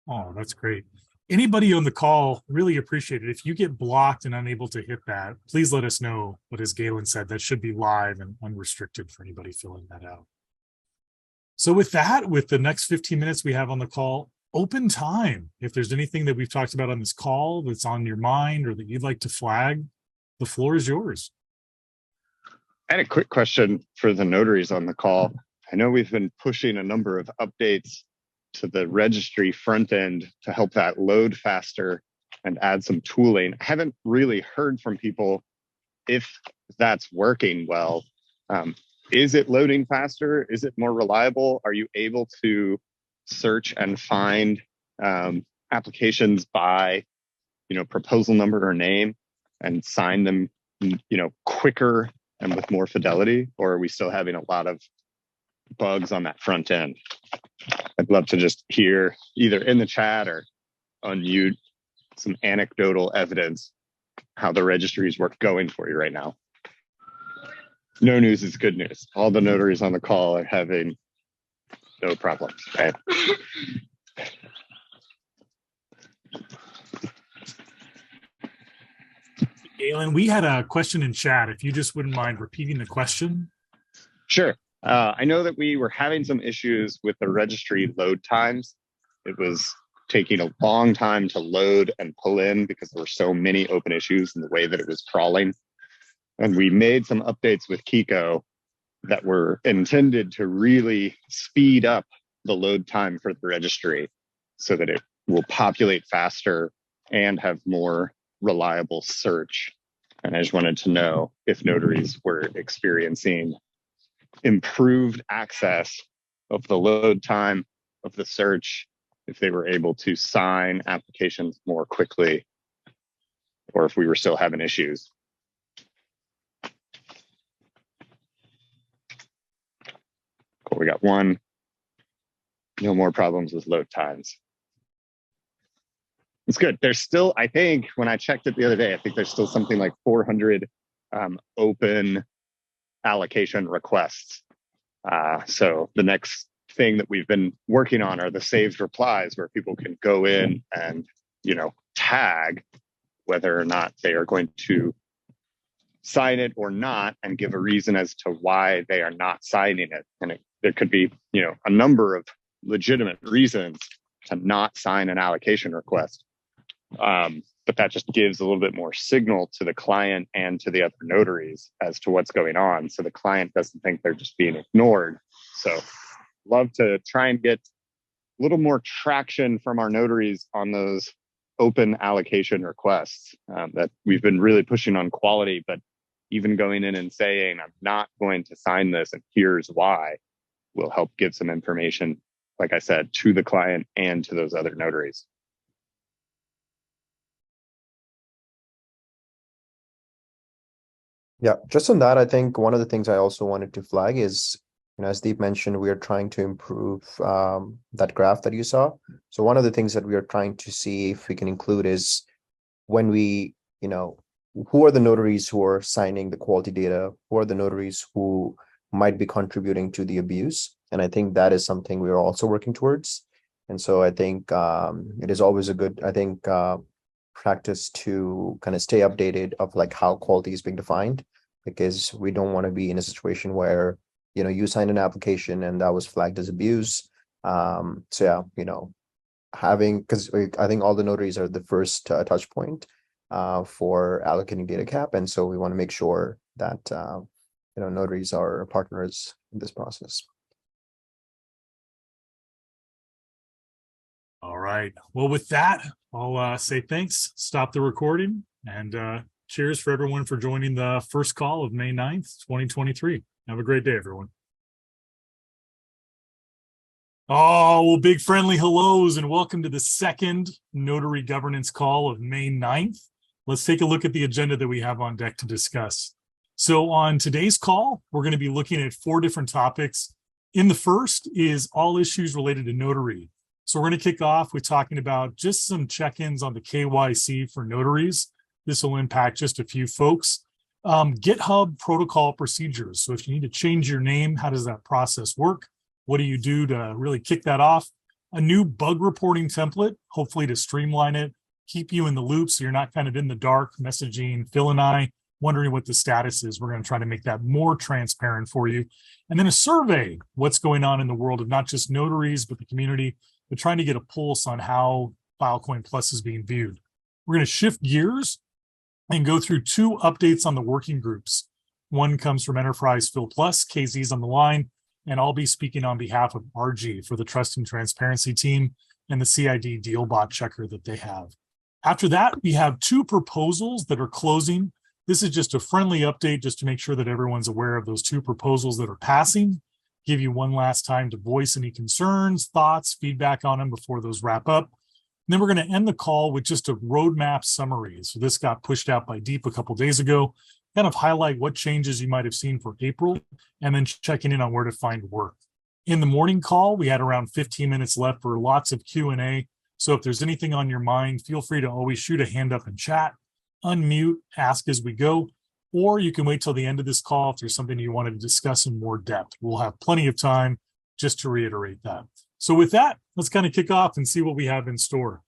Oh, that's great. Anybody on the call, really appreciate it. If you get blocked and unable to hit that, please let us know. But as Galen said, that should be live and unrestricted for anybody filling that out. So with that, with the next 15 minutes we have on the call, open time. If there's anything that we've talked about on this call that's on your mind or that you'd like to flag, the floor is yours. I had a quick question for the notaries on the call. I know we've been pushing a number of updates to the registry front end to help that load faster and add some tooling. I haven't really heard from people if that's working well. Is it loading faster? Is it more reliable? Are you able to search and find applications by, proposal number or name and sign them, quicker and with more fidelity? Or are we still having a lot of bugs on that front end? I'd love to just hear either in the chat or unmute some anecdotal evidence how the registries work going for you right now. No news is good news. All the notaries on the call are having no problems. Okay. Galen, we had a question in chat. If you just wouldn't mind repeating the question. Sure. I know that we were having some issues with the registry load times. It was taking a long time to load and pull in because there were so many open issues in the way that it was crawling. And we made some updates with Kiko that were intended to really speed up the load time for the registry so that it will populate faster and have more reliable search. And I just wanted to know if notaries were experiencing improved access of the load time of the search, if they were able to sign applications more quickly, or if we were still having issues. Cool, we got one. No more problems with load times. It's good. There's still, I think, when I checked it the other day, I think there's still something like 400 open allocation requests. So the next thing that we've been working on are the saved replies where people can go in and, tag whether or not they are going to sign it or not and give a reason as to why they are not signing it. And there could be, a number of legitimate reasons to not sign an allocation request. But that just gives a little bit more signal to the client and to the other notaries as to what's going on. So the client doesn't think they're just being ignored. So love to try and get a little more traction from our notaries on those open allocation requests that we've been really pushing on quality, but even going in and saying, I'm not going to sign this and here's why, will help give some information, like I said, to the client and to those other notaries. Yeah, just on that, I think one of the things I also wanted to flag is, as Deep mentioned, we are trying to improve that graph that you saw. So one of the things that we are trying to see if we can include is when we, who are the notaries who are signing the quality data? Who are the notaries who might be contributing to the abuse? And I think that is something we are also working towards. And so I think it is always a good, practice to kind of stay updated of like how quality is being defined, because we don't want to be in a situation where, you signed an application and that was flagged as abuse. So yeah, because I think all the notaries are the first touch point for allocating Datacap. And so we want to make sure that, notaries are partners in this process. All right. Well, with that, I'll say thanks, stop the recording, and cheers for everyone for joining the first call of May 9th, 2023. Have a great day, everyone. Oh, well, big friendly hellos and welcome to the second Notary Governance call of May 9th. Let's take a look at the agenda that we have on deck to discuss. So on today's call, we're going to be looking at 4 different topics. In the first is all issues related to notary. So we're going to kick off with talking about just some check-ins on the KYC for notaries. This will impact just a few folks. GitHub protocol procedures. So if you need to change your name, how does that process work? What do you do to really kick that off? A new bug reporting template, hopefully to streamline it, keep you in the loop so you're not kind of in the dark messaging Phil and I, wondering what the status is. We're going to try to make that more transparent for you. And then a survey, what's going on in the world of not just notaries, but the community, but trying to get a pulse on how Filecoin Plus is being viewed. We're going to shift gears and go through 2 updates on the working groups. One comes from Enterprise Fil Plus, KZ's on the line, and I'll be speaking on behalf of RG for the Trust and Transparency team and the CID deal bot checker that they have. After that, we have 2 proposals that are closing. This is just a friendly update just to make sure that everyone's aware of those 2 proposals that are passing. Give you one last time to voice any concerns, thoughts, feedback on them before those wrap up. And then we're going to end the call with just a roadmap summary. So this got pushed out by Deep a couple days ago, kind of highlight what changes you might have seen for April, and then checking in on where to find work. In the morning call, we had around 15 minutes left for lots of Q&A. So if there's anything on your mind, feel free to always shoot a hand up in chat, unmute, ask as we go, or you can wait till the end of this call if there's something you wanted to discuss in more depth. We'll have plenty of time just to reiterate that. So with that, let's kind of kick off and see what we have in store.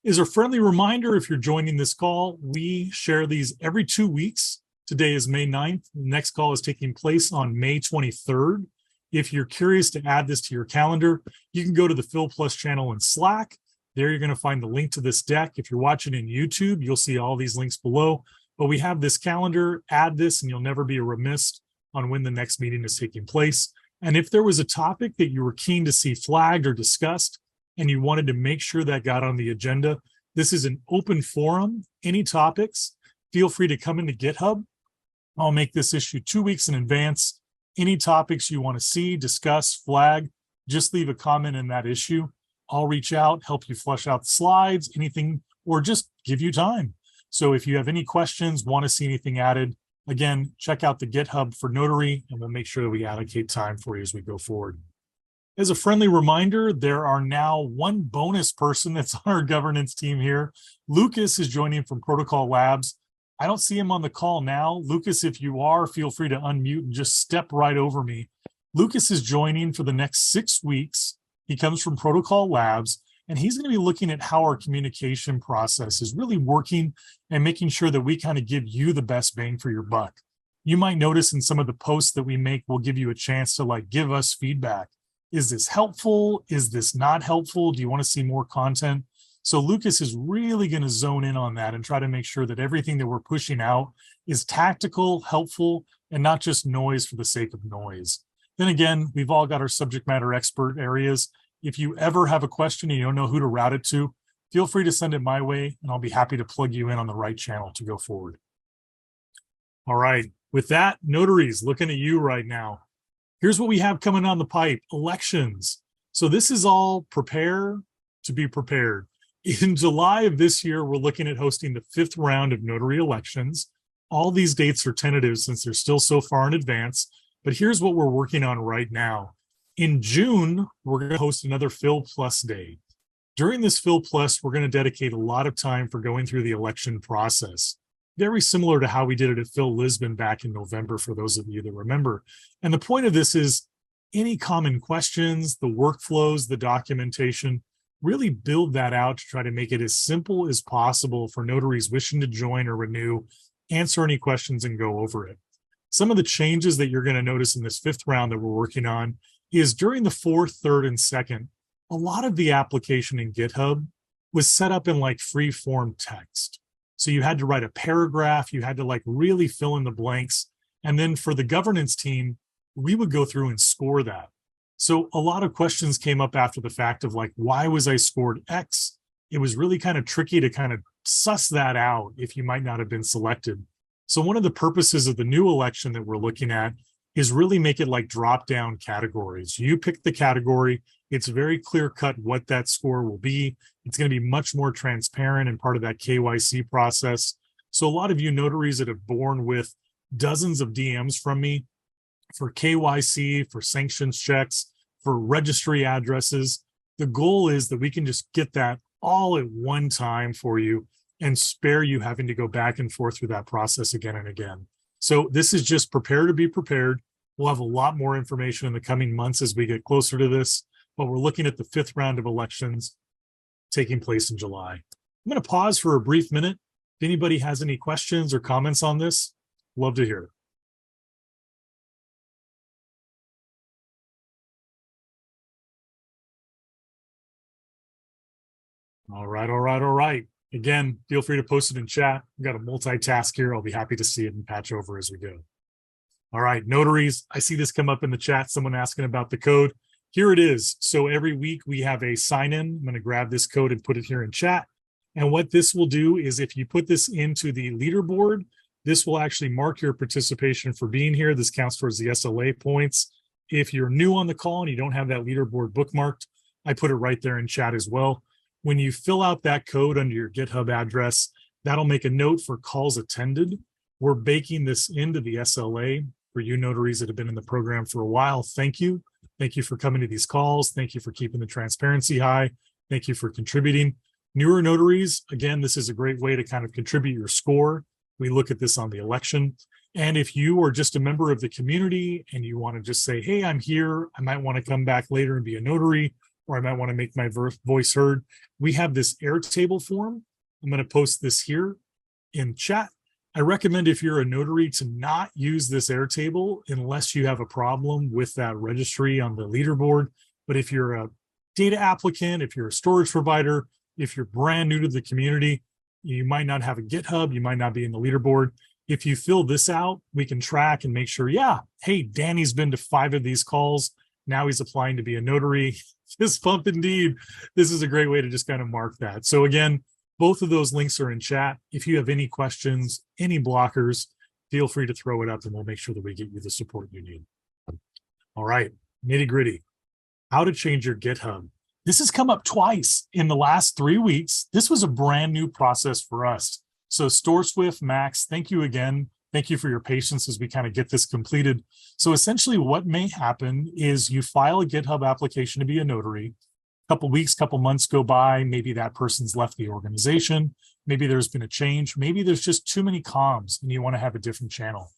As a friendly reminder, if you're joining this call, we share these every 2 weeks. Today is May 9th. The next call is taking place on May 23rd. If you're curious to add this to your calendar, you can go to the Fil Plus channel in Slack. There you're going to find the link to this deck. If you're watching in YouTube, you'll see all these links below. But we have this calendar, add this, and you'll never be remiss on when the next meeting is taking place. And if there was a topic that you were keen to see flagged or discussed, and you wanted to make sure that got on the agenda, this is an open forum. Any topics, feel free to come into GitHub. I'll make this issue 2 weeks in advance. Any topics you want to see, discuss, flag, just leave a comment in that issue. I'll reach out, help you flesh out the slides, anything, or just give you time. So if you have any questions, want to see anything added, again, check out the GitHub for Notary, and we'll make sure that we allocate time for you as we go forward. As a friendly reminder, there are now 1 bonus person that's on our governance team here. Lucas is joining from Protocol Labs. I don't see him on the call now. Lucas, if you are, feel free to unmute and just step right over me. Lucas is joining for the next 6 weeks. He comes from Protocol Labs, and he's going to be looking at how our communication process is really working and making sure that we kind of give you the best bang for your buck. You might notice in some of the posts that we make, we'll give you a chance to give us feedback. Is this helpful? Is this not helpful? Do you want to see more content? So Lucas is really going to zone in on that and try to make sure that everything that we're pushing out is tactical, helpful, and not just noise for the sake of noise. Then again, we've all got our subject matter expert areas. If you ever have a question and you don't know who to route it to, feel free to send it my way, and I'll be happy to plug you in on the right channel to go forward. All right, with that, notaries, looking at you right now. Here's what we have coming on the pipe, elections. So this is all prepare to be prepared. In July of this year, we're looking at hosting the 5th round of notary elections. All these dates are tentative since they're still so far in advance, but here's what we're working on right now. In June, we're going to host another Fil Plus Day. During this Fil Plus, we're going to dedicate a lot of time for going through the election process. Very similar to how we did it at Fil Lisbon back in November, for those of you that remember. And the point of this is any common questions, the workflows, the documentation, really build that out to try to make it as simple as possible for notaries wishing to join or renew, answer any questions and go over it. Some of the changes that you're going to notice in this 5th round that we're working on is during the 4th, 3rd, and 2nd, a lot of the application in GitHub was set up in free form text. So you had to write a paragraph, you had to really fill in the blanks. And then for the governance team, we would go through and score that. So a lot of questions came up after the fact of why was I scored X? It was really kind of tricky to kind of suss that out if you might not have been selected. So one of the purposes of the new election that we're looking at is really make it drop-down categories. You pick the category, it's very clear-cut what that score will be. It's going to be much more transparent and part of that KYC process. So a lot of you notaries that have borne with dozens of DMs from me for KYC, for sanctions checks, for registry addresses, the goal is that we can just get that all at one time for you and spare you having to go back and forth through that process again and again. So this is just prepare to be prepared. We'll have a lot more information in the coming months as we get closer to this, but we're looking at the 5th round of elections taking place in July. I'm going to pause for a brief minute. If anybody has any questions or comments on this, love to hear it. All right. Again, feel free to post it in chat. We've got a multitask here. I'll be happy to see it and patch over as we go. All right, notaries, I see this come up in the chat, someone asking about the code. Here it is. So every week we have a sign-in. I'm going to grab this code and put it here in chat. And what this will do is if you put this into the leaderboard, this will actually mark your participation for being here. This counts towards the SLA points. If you're new on the call and you don't have that leaderboard bookmarked, I put it right there in chat as well. When you fill out that code under your GitHub address, that'll make a note for calls attended. We're baking this into the SLA for you notaries that have been in the program for a while. Thank you. Thank you for coming to these calls. Thank you for keeping the transparency high. Thank you for contributing. Newer notaries, again, this is a great way to kind of contribute your score. We look at this on the election. And if you are just a member of the community and you want to just say, hey, I'm here, I might want to come back later and be a notary, or I might want to make my voice heard, we have this Airtable form. I'm going to post this here in chat. I recommend if you're a notary to not use this Airtable unless you have a problem with that registry on the leaderboard. But if you're a data applicant, if you're a storage provider, if you're brand new to the community, you might not have a GitHub, you might not be in the leaderboard. If you fill this out, we can track and make sure, yeah, hey, Danny's been to 5 of these calls. Now he's applying to be a notary. Fist bump indeed. This is a great way to just kind of mark that. So again, both of those links are in chat. If you have any questions, any blockers, feel free to throw it up and we'll make sure that we get you the support you need. All right, nitty gritty. How to change your GitHub. This has come up twice in the last 3 weeks. This was a brand new process for us. So StoreSwift, Max, thank you again. Thank you for your patience as we kind of get this completed. So essentially what may happen is you file a GitHub application to be a notary. A couple weeks, couple months go by. Maybe that person's left the organization. Maybe there's been a change. Maybe there's just too many comms and you want to have a different channel.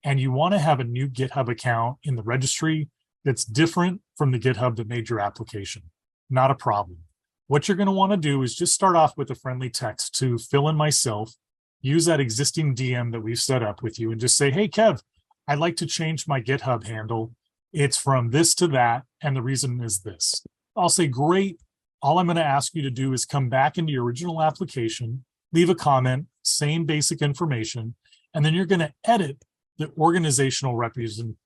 And you want to have a new GitHub account in the registry that's different from the GitHub that made your application. Not a problem. What you're going to want to do is just start off with a friendly text to Phil and myself. Use that existing DM that we've set up with you and just say, hey, Kev, I'd like to change my GitHub handle. It's from this to that, and the reason is this. I'll say, great. All I'm going to ask you to do is come back into your original application, leave a comment, same basic information, and then you're going to edit the organizational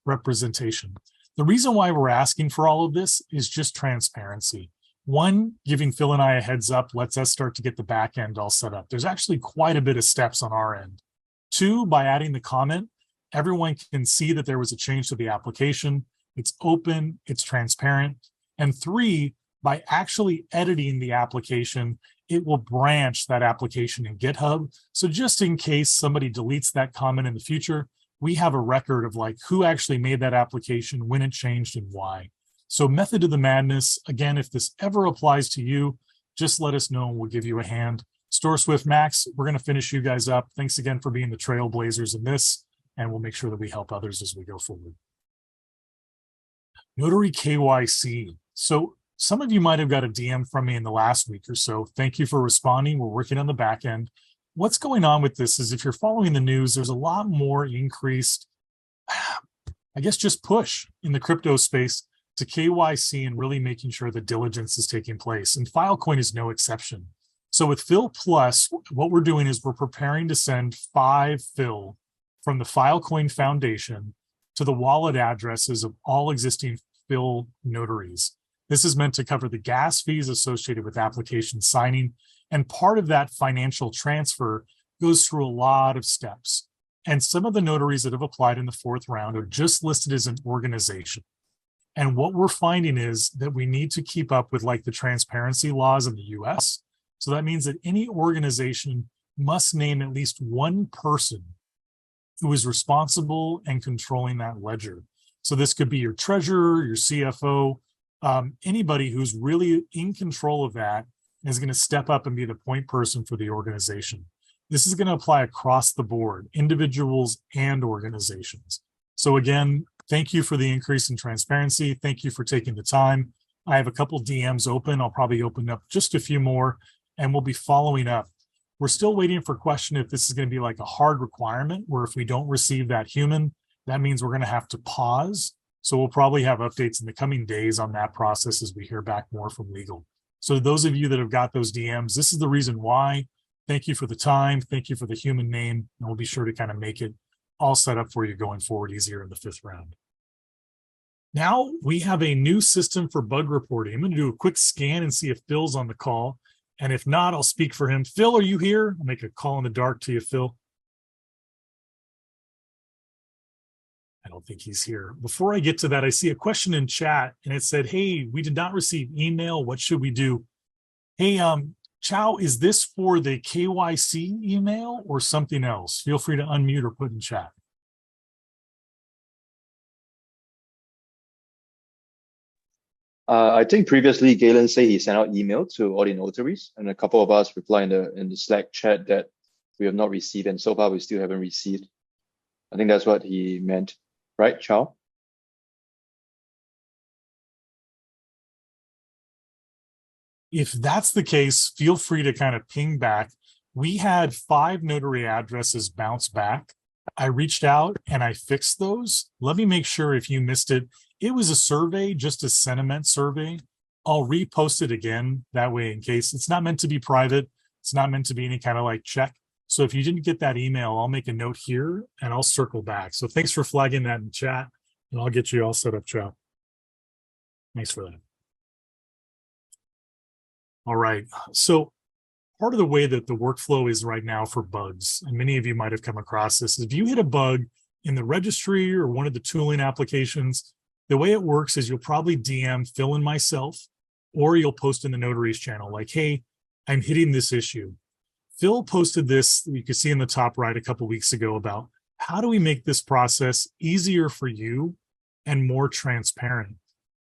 representation. The reason why we're asking for all of this is just transparency. One, giving Phil and I a heads up lets us start to get the back end all set up. There's actually quite a bit of steps on our end. Two, by adding the comment, everyone can see that there was a change to the application. It's open, it's transparent. And three, by actually editing the application, it will branch that application in GitHub. So just in case somebody deletes that comment in the future, we have a record of like who actually made that application, when it changed, and why. So method of the madness, again, if this ever applies to you, just let us know and we'll give you a hand. StoreSwift, Max, we're going to finish you guys up. Thanks again for being the trailblazers in this, and we'll make sure that we help others as we go forward. Notary KYC. So some of you might have got a DM from me in the last week or so. Thank you for responding. We're working on the back end. What's going on with this is if you're following the news, there's a lot more increased, I guess, just push in the crypto space to KYC and really making sure that diligence is taking place. And Filecoin is no exception. So with Fil Plus, what we're doing is we're preparing to send 5 Fil from the Filecoin Foundation to the wallet addresses of all existing Fil notaries. This is meant to cover the gas fees associated with application signing. And part of that financial transfer goes through a lot of steps. And some of the notaries that have applied in the 4th round are just listed as an organization. And what we're finding is that we need to keep up with like the transparency laws in the US. So that means that any organization must name at least one person who is responsible and controlling that ledger. So this could be your treasurer, your CFO, anybody who's really in control of that is going to step up and be the point person for the organization. This is going to apply across the board, individuals and organizations. So again, thank you for the increase in transparency. Thank you for taking the time. I have a couple DMs open. I'll probably open up just a few more and we'll be following up. We're still waiting for question if this is going to be like a hard requirement where if we don't receive that human, that means we're going to have to pause. So we'll probably have updates in the coming days on that process as we hear back more from legal. So those of you that have got those DMs, this is the reason why. Thank you for the time. Thank you for the human name. And we'll be sure to kind of make it all set up for you going forward easier in the 5th round. Now we have a new system for bug reporting. I'm going to do a quick scan and see if Phil's on the call. And if not, I'll speak for him. Phil, are you here? I'll make a call in the dark to you, Phil. I don't think he's here. Before I get to that, I see a question in chat and it said, hey, we did not receive email. What should we do? Hey, Chow, is this for the KYC email or something else? Feel free to unmute or put in chat. I think previously Galen said he sent out email to all the notaries, and a couple of us replied in the Slack chat that we have not received, and so far we still haven't received. I think that's what he meant, right, Chow? If that's the case, feel free to kind of ping back. We had 5 notary addresses bounce back. I reached out and I fixed those. Let me make sure if you missed it. It was a survey, just a sentiment survey. I'll repost it again that way in case. It's not meant to be private. It's not meant to be any kind of like check. So if you didn't get that email, I'll make a note here and I'll circle back. So thanks for flagging that in chat and I'll get you all set up, Chow. Thanks for that. All right. So part of the way that the workflow is right now for bugs, and many of you might have come across this, is if you hit a bug in the registry or one of the tooling applications, the way it works is you'll probably DM Phil and myself, or you'll post in the notaries channel like, hey, I'm hitting this issue. Phil posted this, you can see in the top right a couple of weeks ago, about how do we make this process easier for you and more transparent.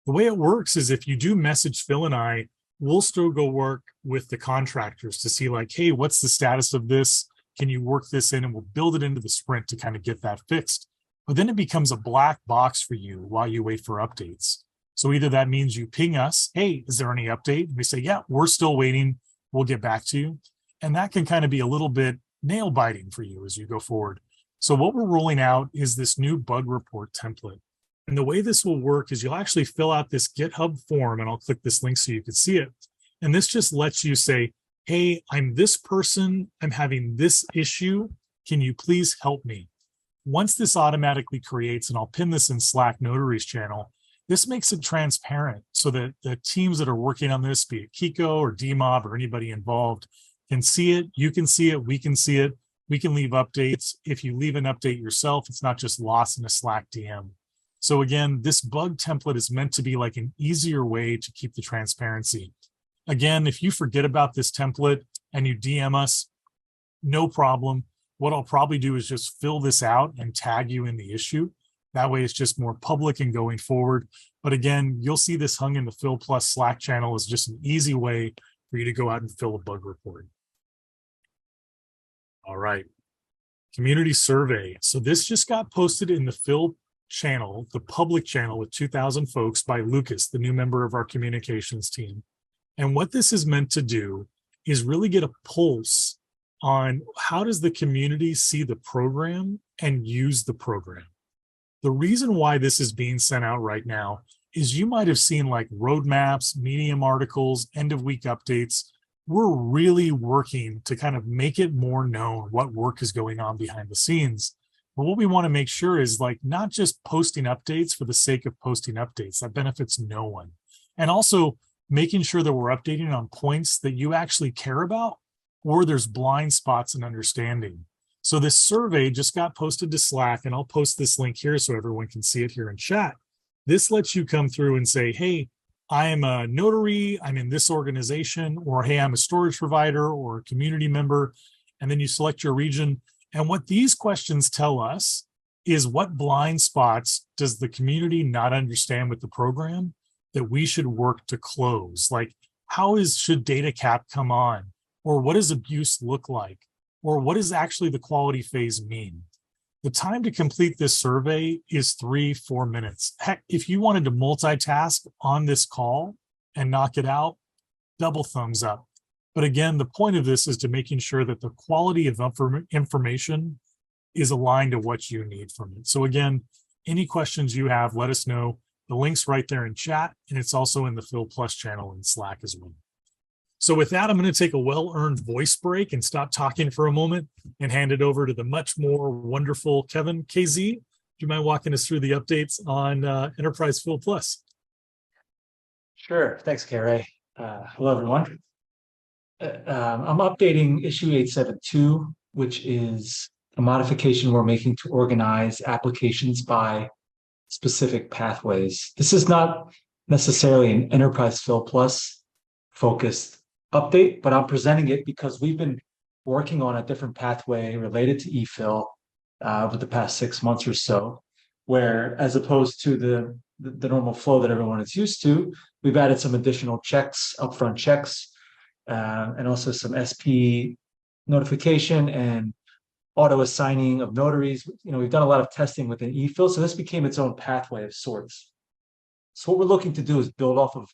The way it works is if you do message Phil and I, we'll still go work with the contractors to see like, hey, what's the status of this? Can you work this in? And we'll build it into the sprint to kind of get that fixed. But then it becomes a black box for you while you wait for updates. So either that means you ping us, hey, is there any update? And we say, yeah, we're still waiting. We'll get back to you. And that can kind of be a little bit nail biting for you as you go forward. So what we're rolling out is this new bug report template. And the way this will work is you'll actually fill out this GitHub form, and I'll click this link so you can see it. And this just lets you say, hey, I'm this person, I'm having this issue. Can you please help me? Once this automatically creates, and I'll pin this in Slack Notaries channel, this makes it transparent so that the teams that are working on this, be it Kiko or DMOB or anybody involved, can see it, you can see it, we can see it, we can leave updates. If you leave an update yourself, it's not just lost in a Slack DM. So again, this bug template is meant to be like an easier way to keep the transparency. Again, if you forget about this template and you DM us, no problem. What I'll probably do is just fill this out and tag you in the issue. That way it's just more public and going forward. But again, you'll see this hung in the Fil Plus Slack channel as just an easy way for you to go out and fill a bug report. All right. Community survey. So this just got posted in the Fil channel, the public channel with 2,000 folks by Lucas, the new member of our communications team. And what this is meant to do is really get a pulse on how does the community see the program and use the program. The reason why this is being sent out right now is you might have seen like roadmaps, Medium articles, end of week updates. We're really working to kind of make it more known what work is going on behind the scenes. But what we want to make sure is like not just posting updates for the sake of posting updates. That benefits no one. And also making sure that we're updating on points that you actually care about, or there's blind spots in understanding. So this survey just got posted to Slack, and I'll post this link here so everyone can see it here in chat. This lets you come through and say, hey, I am a notary, I'm in this organization, or hey, I'm a storage provider or a community member. And then you select your region. And what these questions tell us is what blind spots does the community not understand with the program that we should work to close? Like, should Datacap come on? Or what does abuse look like? Or what does actually the quality phase mean? The time to complete this survey is 3-4 minutes. Heck, if you wanted to multitask on this call and knock it out, double thumbs up. But again, the point of this is to making sure that the quality of information is aligned to what you need from it. So again, any questions you have, let us know. The link's right there in chat, and it's also in the Fil Plus channel in Slack as well. So with that, I'm going to take a well-earned voice break and stop talking for a moment and hand it over to the much more wonderful Kevin. KZ, do you mind walking us through the updates on Enterprise Fil Plus? Sure. Thanks, K-Ray. Hello, everyone. I'm updating issue 872, which is a modification we're making to organize applications by specific pathways. This is not necessarily an Enterprise Fil Plus focused update, but I'm presenting it because we've been working on a different pathway related to EFil over the past 6 months or so, where as opposed to the normal flow that everyone is used to, we've added some additional checks, upfront checks, and also some SP notification and auto assigning of notaries. We've done a lot of testing within EFil, so this became its own pathway of sorts. So what we're looking to do is build off of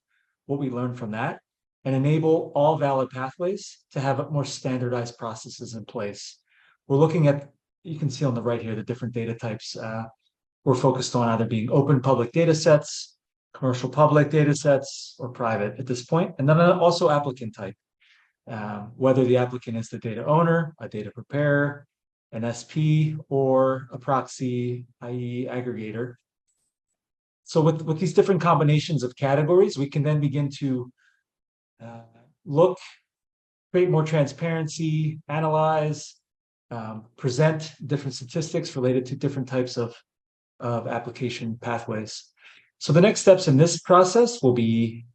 what we learned from that and enable all valid pathways to have more standardized processes in place. We're looking at, you can see on the right here, the different data types. We're focused on either being open public data sets, commercial public data sets, or private at this point, and then also applicant type. Whether the applicant is the data owner, a data preparer, an SP, or a proxy, i.e. aggregator. So with these different combinations of categories, we can then begin to create more transparency, analyze, present different statistics related to different types of application pathways. So the next steps in this process will be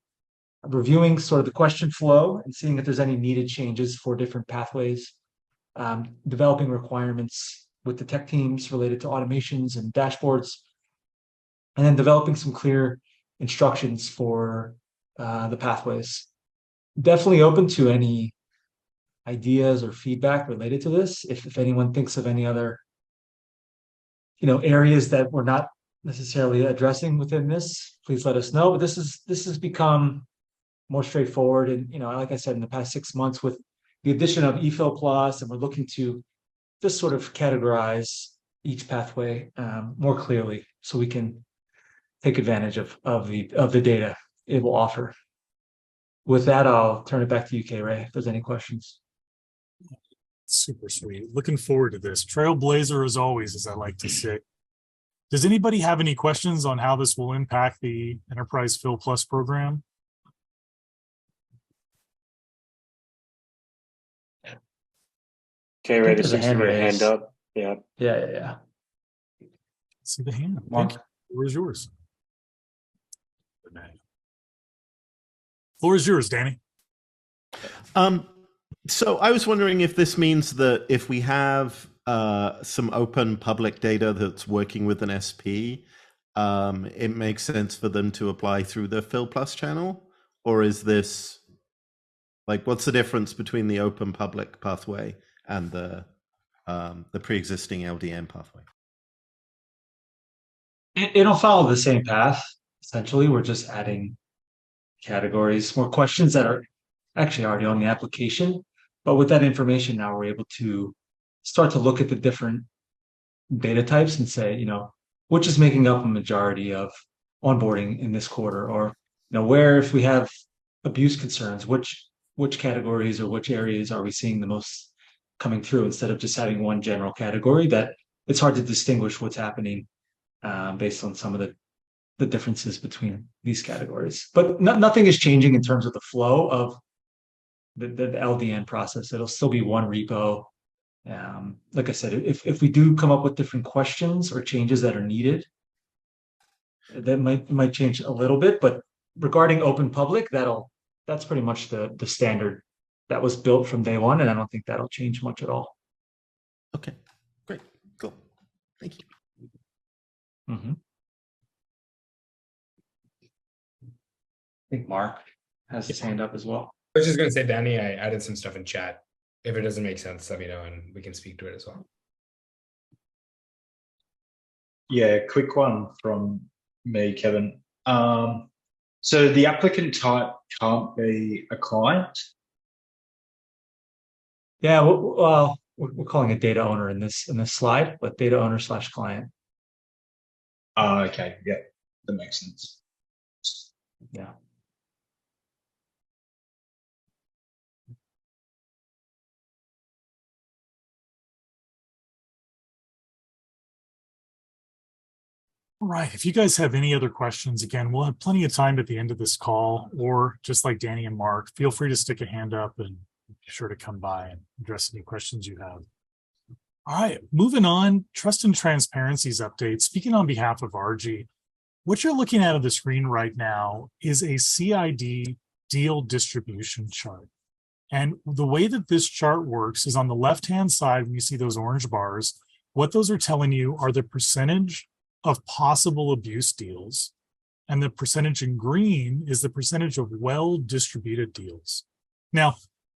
reviewing sort of the question flow and seeing if there's any needed changes for different pathways, developing requirements with the tech teams related to automations and dashboards, and then developing some clear instructions for the pathways. Definitely open to any ideas or feedback related to this. If anyone thinks of any other areas that we're not necessarily addressing within this, please let us know. But this has become more straightforward, and like I said, in the past 6 months with the addition of EFil Plus, and we're looking to just sort of categorize each pathway more clearly, so we can take advantage of the data it will offer. With that, I'll turn it back to you, K-Ray, if there's any questions. Super sweet. Looking forward to this. Trailblazer as always, as I like to say. Does anybody have any questions on how this will impact the Enterprise Fil Plus program? Okay, right. There's a hand up. Yeah. Yeah. See the hand. Mark. Thank you. Where's yours? Floor is yours, Danny. So I was wondering if this means that if we have some open public data that's working with an SP, it makes sense for them to apply through the Fil Plus channel, or is this what's the difference between the open public pathway and the pre-existing LDN pathway? It'll follow the same path. Essentially, we're just adding categories, more questions that are actually already on the application. But with that information now, we're able to start to look at the different data types and say, which is making up a majority of onboarding in this quarter, or where, if we have abuse concerns, which categories or which areas are we seeing the most coming through, instead of just having one general category that it's hard to distinguish what's happening based on some of the differences between these categories. But nothing is changing in terms of the flow of the LDN process. It'll still be one repo. Like I said, if we do come up with different questions or changes that are needed, that might change a little bit. But regarding open public, that's pretty much the standard that was built from day one, and I don't think that'll change much at all. Okay, great, cool, thank you. Mm-hmm. I think Mark has his hand up as well. I was just going to say, Danny, I added some stuff in chat. If it doesn't make sense, let me know and we can speak to it as well. Yeah, quick one from me, Kevin. So the applicant type can't be a client? Yeah, well, we're calling it data owner in this slide, but data owner / client. Okay, yeah, that makes sense. Yeah. All right. If you guys have any other questions, again, we'll have plenty of time at the end of this call, or just like Danny and Mark, feel free to stick a hand up and be sure to come by and address any questions you have. All right, moving on, trust and transparencies update. Speaking on behalf of RG, what you're looking at on the screen right now is a CID deal distribution chart. And the way that this chart works is on the left-hand side, when you see those orange bars, what those are telling you are the percentage of possible abuse deals. And the percentage in green is the percentage of well-distributed deals. Now,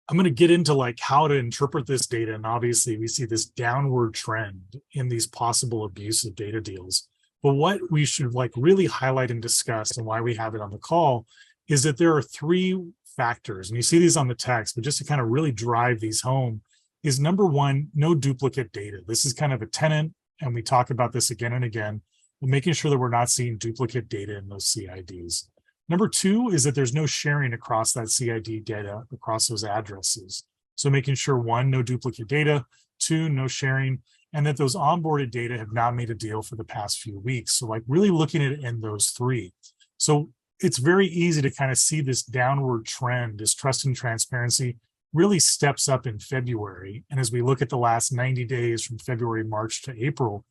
I'm going to get into like how to interpret this data. And obviously we see this downward trend in these possible abusive data deals. But what we should like really highlight and discuss, and why we have it on the call, is that there are three factors, and you see these on the text, but just to kind of really drive these home, is number one, no duplicate data. This is kind of a tenet, and we talk about this again and again, but making sure that we're not seeing duplicate data in those CIDs. Number two is that there's no sharing across that CID data across those addresses. So making sure, one, no duplicate data, two, no sharing, and that those onboarded data have not made a deal for the past few weeks. So like really looking at it in those three. So it's very easy to kind of see this downward trend as trust and transparency really steps up in February. And as we look at the last 90 days from February, March to April,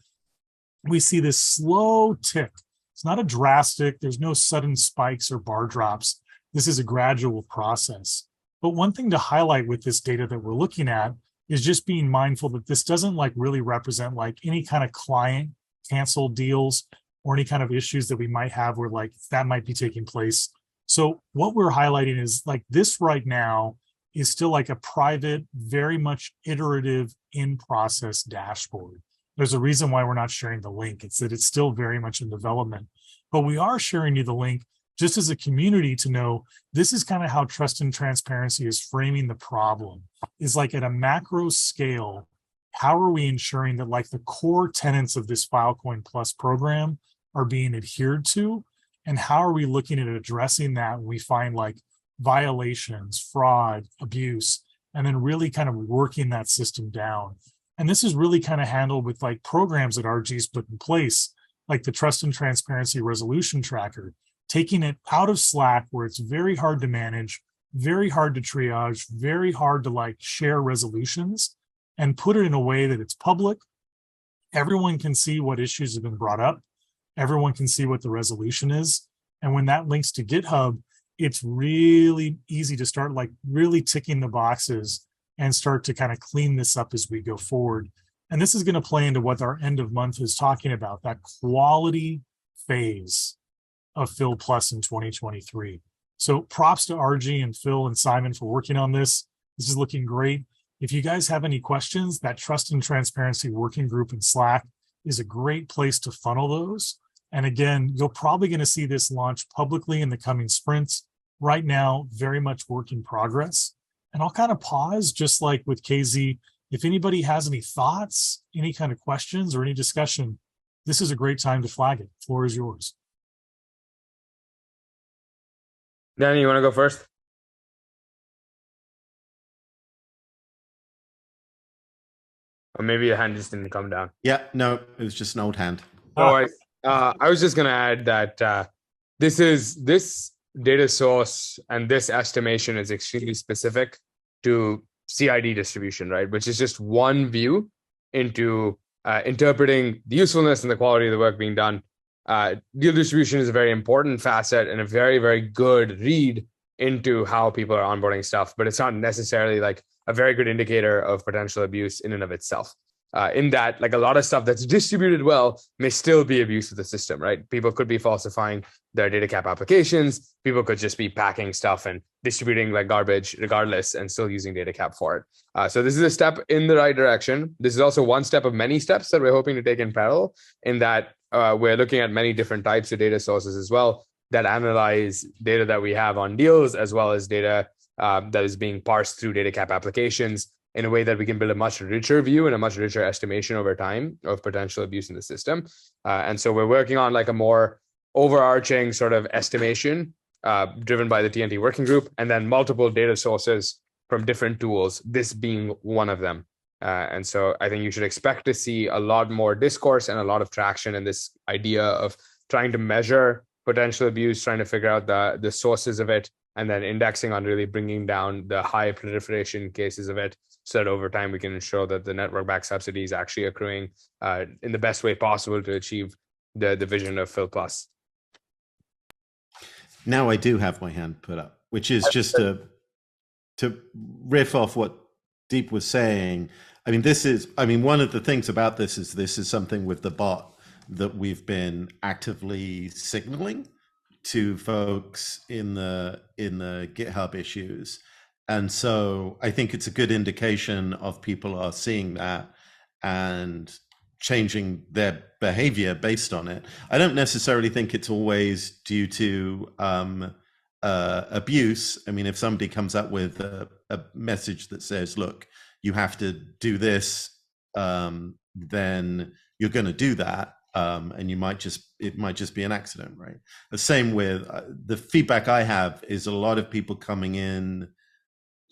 we see this slow tick. It's not a drastic, there's no sudden spikes or bar drops. This is a gradual process. But one thing to highlight with this data that we're looking at is just being mindful that this doesn't like really represent like any kind of client canceled deals or any kind of issues that we might have where like that might be taking place. So what we're highlighting is like this right now is still like a private, very much iterative in-process dashboard. There's a reason why we're not sharing the link. It's that it's still very much in development, but we are sharing you the link just as a community to know this is kind of how trust and transparency is framing the problem, is like at a macro scale, how are we ensuring that like the core tenets of this Filecoin Plus program are being adhered to? And how are we looking at addressing that when we find like violations, fraud, abuse, and then really kind of working that system down? And this is really kind of handled with like programs that RG's put in place, like the Trust and Transparency Resolution Tracker, taking it out of Slack where it's very hard to manage, very hard to triage, very hard to like share resolutions, and put it in a way that it's public. Everyone can see what issues have been brought up. Everyone can see what the resolution is. And when that links to GitHub, it's really easy to start like really ticking the boxes and start to kind of clean this up as we go forward. And this is going to play into what our end of month is talking about, that quality phase of Fil Plus in 2023. So props to RG and Phil and Simon for working on this. This is looking great. If you guys have any questions, that Trust and Transparency Working Group in Slack is a great place to funnel those. And again, you're probably going to see this launch publicly in the coming sprints. Right now, very much work in progress. And I'll kind of pause, just like with KZ. If anybody has any thoughts, any kind of questions or any discussion, this is a great time to flag it. The floor is yours. Danny, you want to go first? Or maybe your hand just didn't come down. Yeah, no, it was just an old hand. No, I was just going to add that this data source and this estimation is extremely specific to CID distribution, right? Which is just one view into interpreting the usefulness and the quality of the work being done. Deal distribution is a very important facet and a very, very good read into how people are onboarding stuff, but it's not necessarily like a very good indicator of potential abuse in and of itself. In that, like a lot of stuff that's distributed well may still be abuse of the system, right? People could be falsifying their Datacap applications. People could just be packing stuff and distributing like garbage regardless and still using Datacap for it. So this is a step in the right direction. This is also one step of many steps that we're hoping to take in parallel, in that we're looking at many different types of data sources as well that analyze data that we have on deals, as well as data that is being parsed through Datacap applications in a way that we can build a much richer view and a much richer estimation over time of potential abuse in the system. And so we're working on like a more overarching sort of estimation driven by the TNT working group, and then multiple data sources from different tools, this being one of them. And so I think you should expect to see a lot more discourse and a lot of traction in this idea of trying to measure potential abuse, trying to figure out the sources of it, and then indexing on really bringing down the high proliferation cases of it, so that over time we can ensure that the network-backed subsidy is actually accruing in the best way possible to achieve the vision of Fil Plus. Now I do have my hand put up, which is just to riff off what Deep was saying. I mean, one of the things about this is something with the bot that we've been actively signaling to folks in the GitHub issues. And so I think it's a good indication of people are seeing that and changing their behavior based on it. I don't necessarily think it's always due to abuse. I mean, if somebody comes up with a message that says, look, you have to do this, then you're going to do that. And it might just be an accident, right? The same with the feedback I have is a lot of people coming in,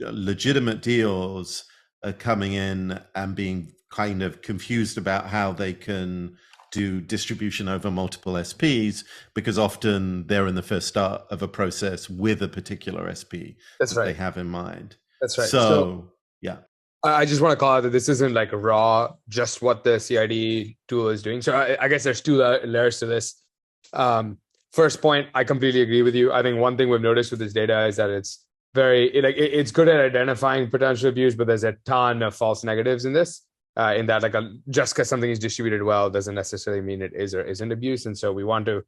legitimate deals are coming in and being kind of confused about how they can do distribution over multiple SPs, because often they're in the first start of a process with a particular SP That's right. they have in mind. That's right. So yeah. I just want to call out that this isn't like a raw, just what the CID tool is doing. So I guess there's two layers to this. First point, I completely agree with you. I think one thing we've noticed with this data is that it's it's good at identifying potential abuse, but there's a ton of false negatives in this. In that, just because something is distributed well doesn't necessarily mean it is or isn't abuse. And so we want to,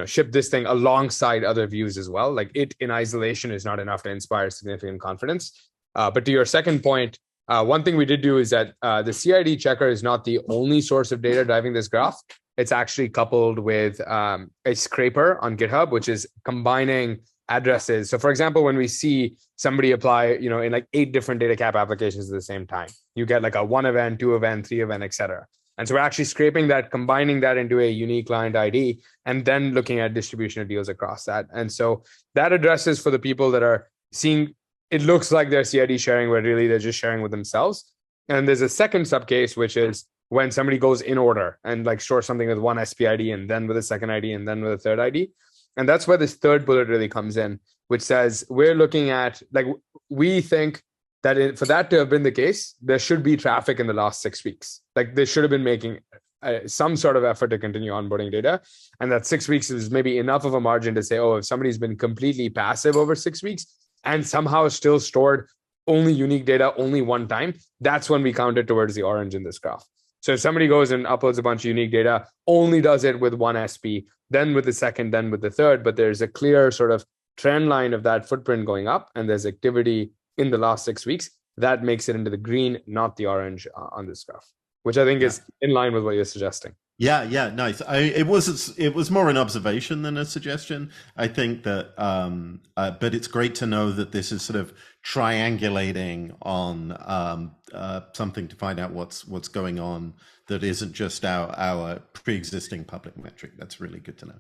ship this thing alongside other views as well. Like, it in isolation is not enough to inspire significant confidence. But to your second point, one thing we did do is that the CID checker is not the only source of data driving this graph. It's actually coupled with a scraper on GitHub, which is combining addresses. So for example, when we see somebody apply, in like 8 different Datacap applications at the same time, you get like a 1 event, 2 event, 3 event, etc. And so we're actually scraping that, combining that into a unique client ID, and then looking at distribution of deals across that. And so that addresses for the people that are seeing, it looks like they're CID sharing, but really they're just sharing with themselves. And there's a second subcase, which is when somebody goes in order and like stores something with one SP ID and then with a second ID and then with a third ID. And that's where this third bullet really comes in, which says we're looking at, like, we think that for that to have been the case, there should be traffic in the last 6 weeks. Like, they should have been making some sort of effort to continue onboarding data. And that 6 weeks is maybe enough of a margin to say, oh, if somebody's been completely passive over 6 weeks and somehow still stored only unique data only one time, that's when we count it towards the orange in this graph. So if somebody goes and uploads a bunch of unique data, only does it with one SP, then with the second, then with the third, but there's a clear sort of trend line of that footprint going up, and there's activity in the last 6 weeks, that makes it into the green, not the orange on this graph, which I think is in line with what you're suggesting. Yeah, nice. It was more an observation than a suggestion. I think that, but it's great to know that this is sort of triangulating on something to find out what's going on that isn't just our pre-existing public metric. That's really good to know.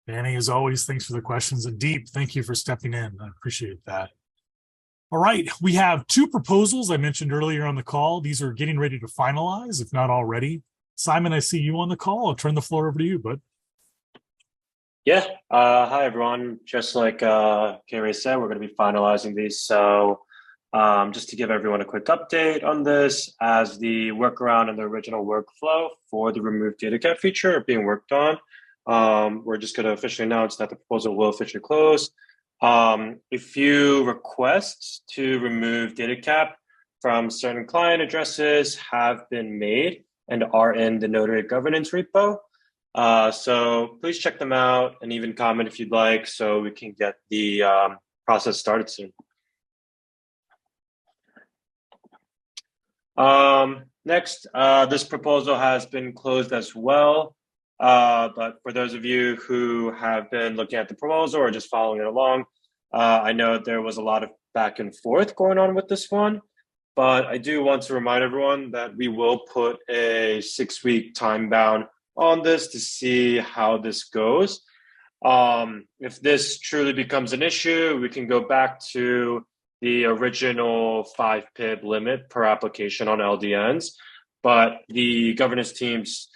Danny, as always, thanks for the questions. And Deep, thank you for stepping in. I appreciate that. All right, we have 2 proposals I mentioned earlier on the call. These are getting ready to finalize, if not already. Simon, I see you on the call. I'll turn the floor over to you, bud. Yeah. Hi, everyone. Just like K-Ray said, we're going to be finalizing these. So just to give everyone a quick update on this, as the workaround and the original workflow for the remove Datacap feature are being worked on, we're just going to officially announce that the proposal will officially close. A few requests to remove Datacap from certain client addresses have been made and are in the Notary Governance repo. So please check them out and even comment if you'd like, so we can get the process started soon. Next, this proposal has been closed as well. But for those of you who have been looking at the proposal or just following it along, I know there was a lot of back and forth going on with this one, but I do want to remind everyone that we will put a 6-week time bound on this to see how this goes. If this truly becomes an issue, we can go back to the original 5 pip limit per application on LDNs, but the governance teams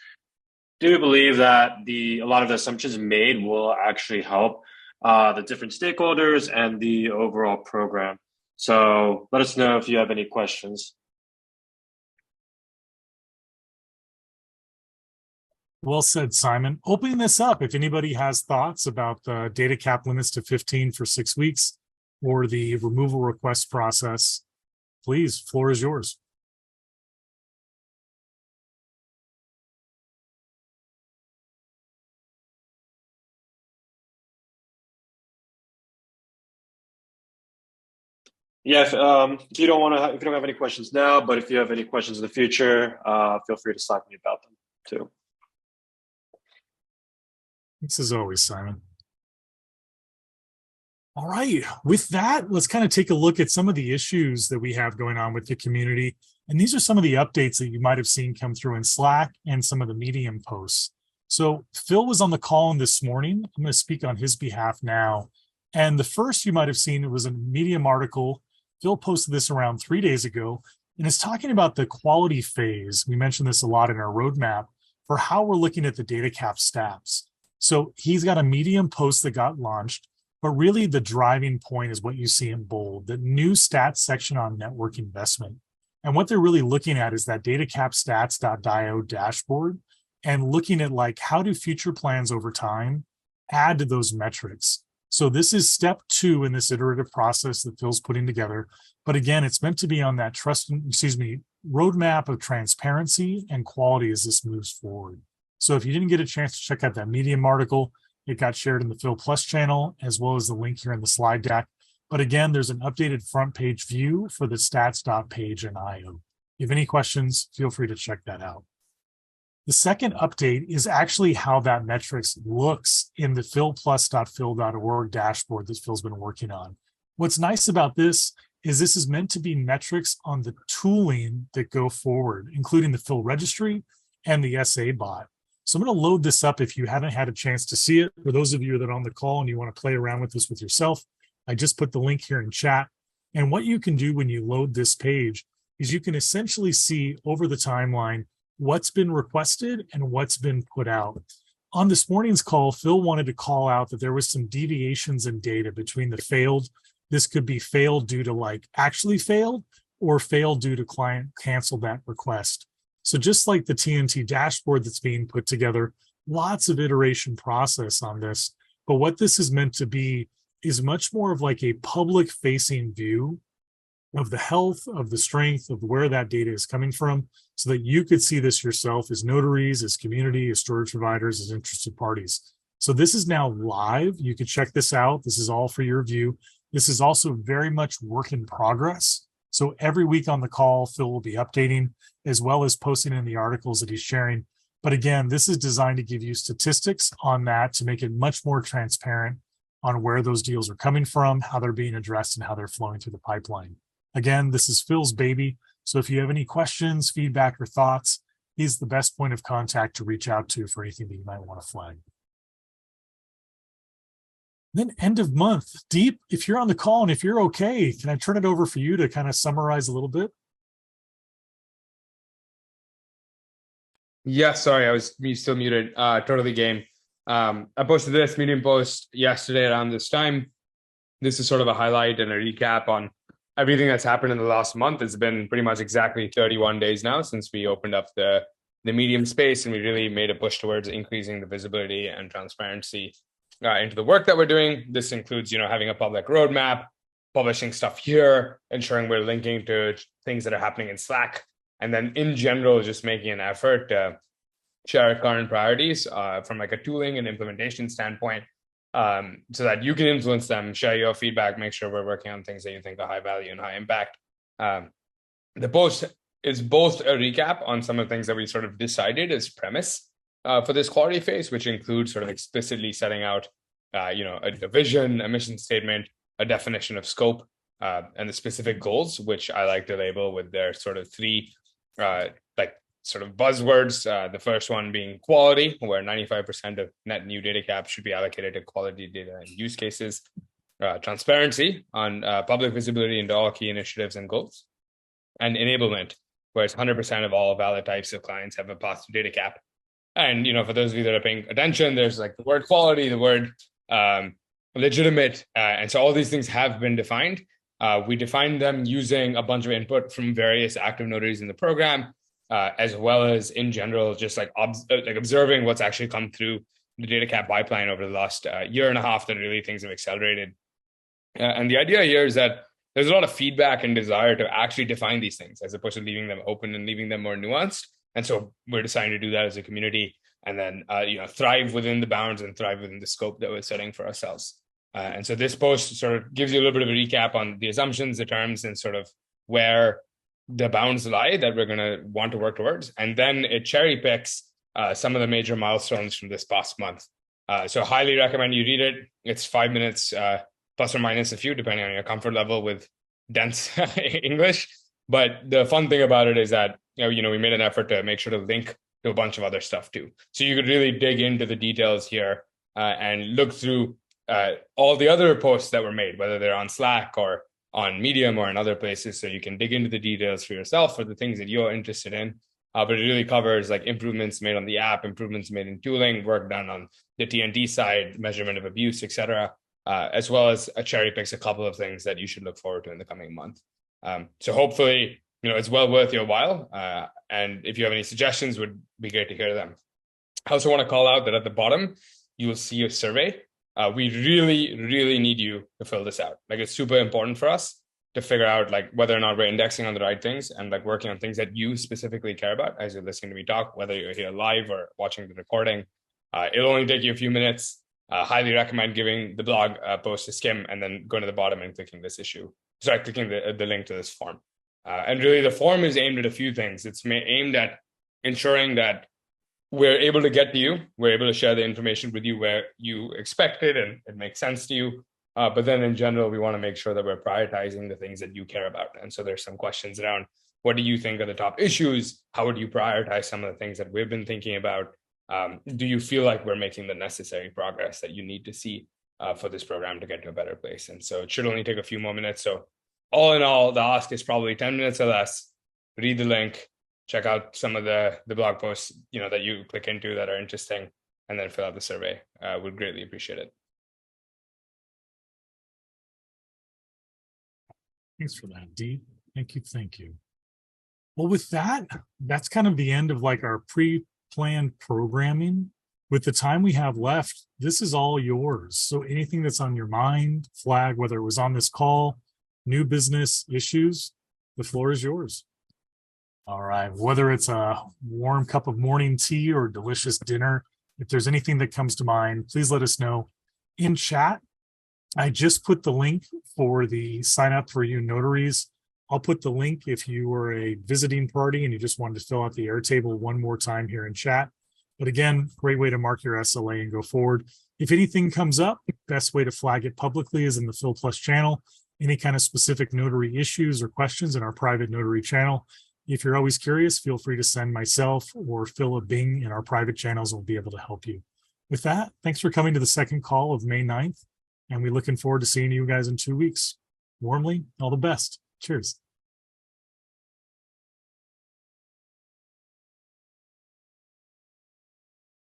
do believe that a lot of the assumptions made will actually help the different stakeholders and the overall program. So let us know if you have any questions. Well said, Simon. Opening this up, if anybody has thoughts about the data cap limits to 15 for 6 weeks or the removal request process, please, floor is yours. Yeah, if you don't have any questions now, but if you have any questions in the future, feel free to Slack me about them too. Thanks as always, Simon. All right, with that, let's kind of take a look at some of the issues that we have going on with the community. And these are some of the updates that you might have seen come through in Slack and some of the Medium posts. So Phil was on the call in this morning. I'm going to speak on his behalf now. And the first you might have seen, it was a Medium article. Phil posted this around 3 days ago, and it's talking about the quality phase. We mentioned this a lot in our roadmap for how we're looking at the data cap stats. So he's got a Medium post that got launched, but really the driving point is what you see in bold, the new stats section on network investment. And what they're really looking at is that datacapstats.io dashboard and looking at like how do future plans over time add to those metrics. So this is step 2 in this iterative process that Phil's putting together. But again, it's meant to be on that roadmap of transparency and quality as this moves forward. So if you didn't get a chance to check out that Medium article, it got shared in the Fil Plus channel, as well as the link here in the slide deck. But again, there's an updated front page view for the stats.page and IO. If you have any questions, feel free to check that out. The second update is actually how that metrics looks in the filplus.fil.org dashboard that Phil's been working on. What's nice about this is meant to be metrics on the tooling that go forward, including the Fil registry and the SA bot. So I'm going to load this up if you haven't had a chance to see it. For those of you that are on the call and you want to play around with this with yourself, I just put the link here in chat. And what you can do when you load this page is you can essentially see over the timeline what's been requested and what's been put out. On this morning's call, Phil wanted to call out that there was some deviations in data between the failed. This could be failed due to like actually failed or failed due to client canceled that request. So just like the TNT dashboard that's being put together, lots of iteration process on this. But what this is meant to be is much more of like a public facing view of the health, of the strength, of where that data is coming from, so that you could see this yourself as notaries, as community, as storage providers, as interested parties. So this is now live. You can check this out. This is all for your view. This is also very much work in progress. So every week on the call, Phil will be updating as well as posting in the articles that he's sharing. But again, this is designed to give you statistics on that to make it much more transparent on where those deals are coming from, how they're being addressed, and how they're flowing through the pipeline. Again, this is Phil's baby. So if you have any questions, feedback, or thoughts, he's the best point of contact to reach out to for anything that you might want to flag. Then end of month. Deep, if you're on the call and if you're okay, can I turn it over for you to kind of summarize a little bit? Yeah, sorry, I was still muted. Totally game. I posted this Medium post yesterday around this time. This is sort of a highlight and a recap on everything that's happened in the last month. It's been pretty much exactly 31 days now since we opened up the Medium space, and we really made a push towards increasing the visibility and transparency into the work that we're doing. This includes, having a public roadmap, publishing stuff here, ensuring we're linking to things that are happening in Slack, and then in general, just making an effort to share current priorities from like a tooling and implementation standpoint, so that you can influence them, share your feedback, make sure we're working on things that you think are high value and high impact. The post is both a recap on some of the things that we sort of decided as premise for this quality phase, which includes sort of explicitly setting out, a vision, a mission statement, a definition of scope, and the specific goals, which I like to label with their sort of 3 sort of buzzwords. The first one being quality, where 95% of net new data cap should be allocated to quality data and use cases. Transparency on public visibility into all key initiatives and goals. And enablement, where it's 100% of all valid types of clients have a path to data cap. And for those of you that are paying attention, there's like the word quality, the word legitimate, and so all these things have been defined. We defined them using a bunch of input from various active notaries in the program, as well as in general, just like observing what's actually come through the Datacap pipeline over the last year and a half, that really things have accelerated. And the idea here is that there's a lot of feedback and desire to actually define these things as opposed to leaving them open and leaving them more nuanced. And so we're deciding to do that as a community, and then thrive within the bounds and thrive within the scope that we're setting for ourselves. And so this post sort of gives you a little bit of a recap on the assumptions, the terms, and sort of where the bounds lie that we're going to want to work towards. And then it cherry picks some of the major milestones from this past month. So highly recommend you read it. It's 5 minutes, plus or minus a few, depending on your comfort level with dense English. But the fun thing about it is that, we made an effort to make sure to link to a bunch of other stuff too. So you could really dig into the details here and look through all the other posts that were made, whether they're on Slack or on Medium or in other places. So you can dig into the details for yourself for the things that you're interested in. But it really covers like improvements made on the app, improvements made in tooling, work done on the TNT side, measurement of abuse, etc., as well as a cherry picks a couple of things that you should look forward to in the coming month. So hopefully, it's well worth your while. And if you have any suggestions, would be great to hear them. I also want to call out that at the bottom, you will see a survey. We really, really need you to fill this out. Like, it's super important for us to figure out like whether or not we're indexing on the right things and like working on things that you specifically care about as you're listening to me talk, whether you're here live or watching the recording. It'll only take you a few minutes. Highly recommend giving the blog post a skim and then going to the bottom and clicking clicking the link to this form. And really the form is aimed at a few things. It's aimed at ensuring that we're able to get to you. We're able to share the information with you where you expect it and it makes sense to you. But then in general, we want to make sure that we're prioritizing the things that you care about. And so there's some questions around, what do you think are the top issues? How would you prioritize some of the things that we've been thinking about? Do you feel like we're making the necessary progress that you need to see for this program to get to a better place? And so it should only take a few more minutes. So all in all, the ask is probably 10 minutes or less. Read the link, check out some of the blog posts that you click into that are interesting, and then fill out the survey. Would greatly appreciate it. Thanks for that, Dee. Thank you. Well, with that, that's kind of the end of like our pre-planned programming. With the time we have left, this is all yours. So anything that's on your mind, flag, whether it was on this call, new business issues, the floor is yours. All right, whether it's a warm cup of morning tea or delicious dinner, if there's anything that comes to mind, please let us know in chat. I just put the link for the sign up for you notaries. I'll put the link if you were a visiting party and you just wanted to fill out the Airtable one more time here in chat. But again, great way to mark your SLA and go forward. If anything comes up, best way to flag it publicly is in the Fil Plus channel. Any kind of specific notary issues or questions in our private notary channel. If you're always curious, feel free to send myself or Phil a Bing in our private channels. We'll be able to help you. With that, thanks for coming to the second call of May 9th. And we're looking forward to seeing you guys in 2 weeks. Warmly, all the best. Cheers.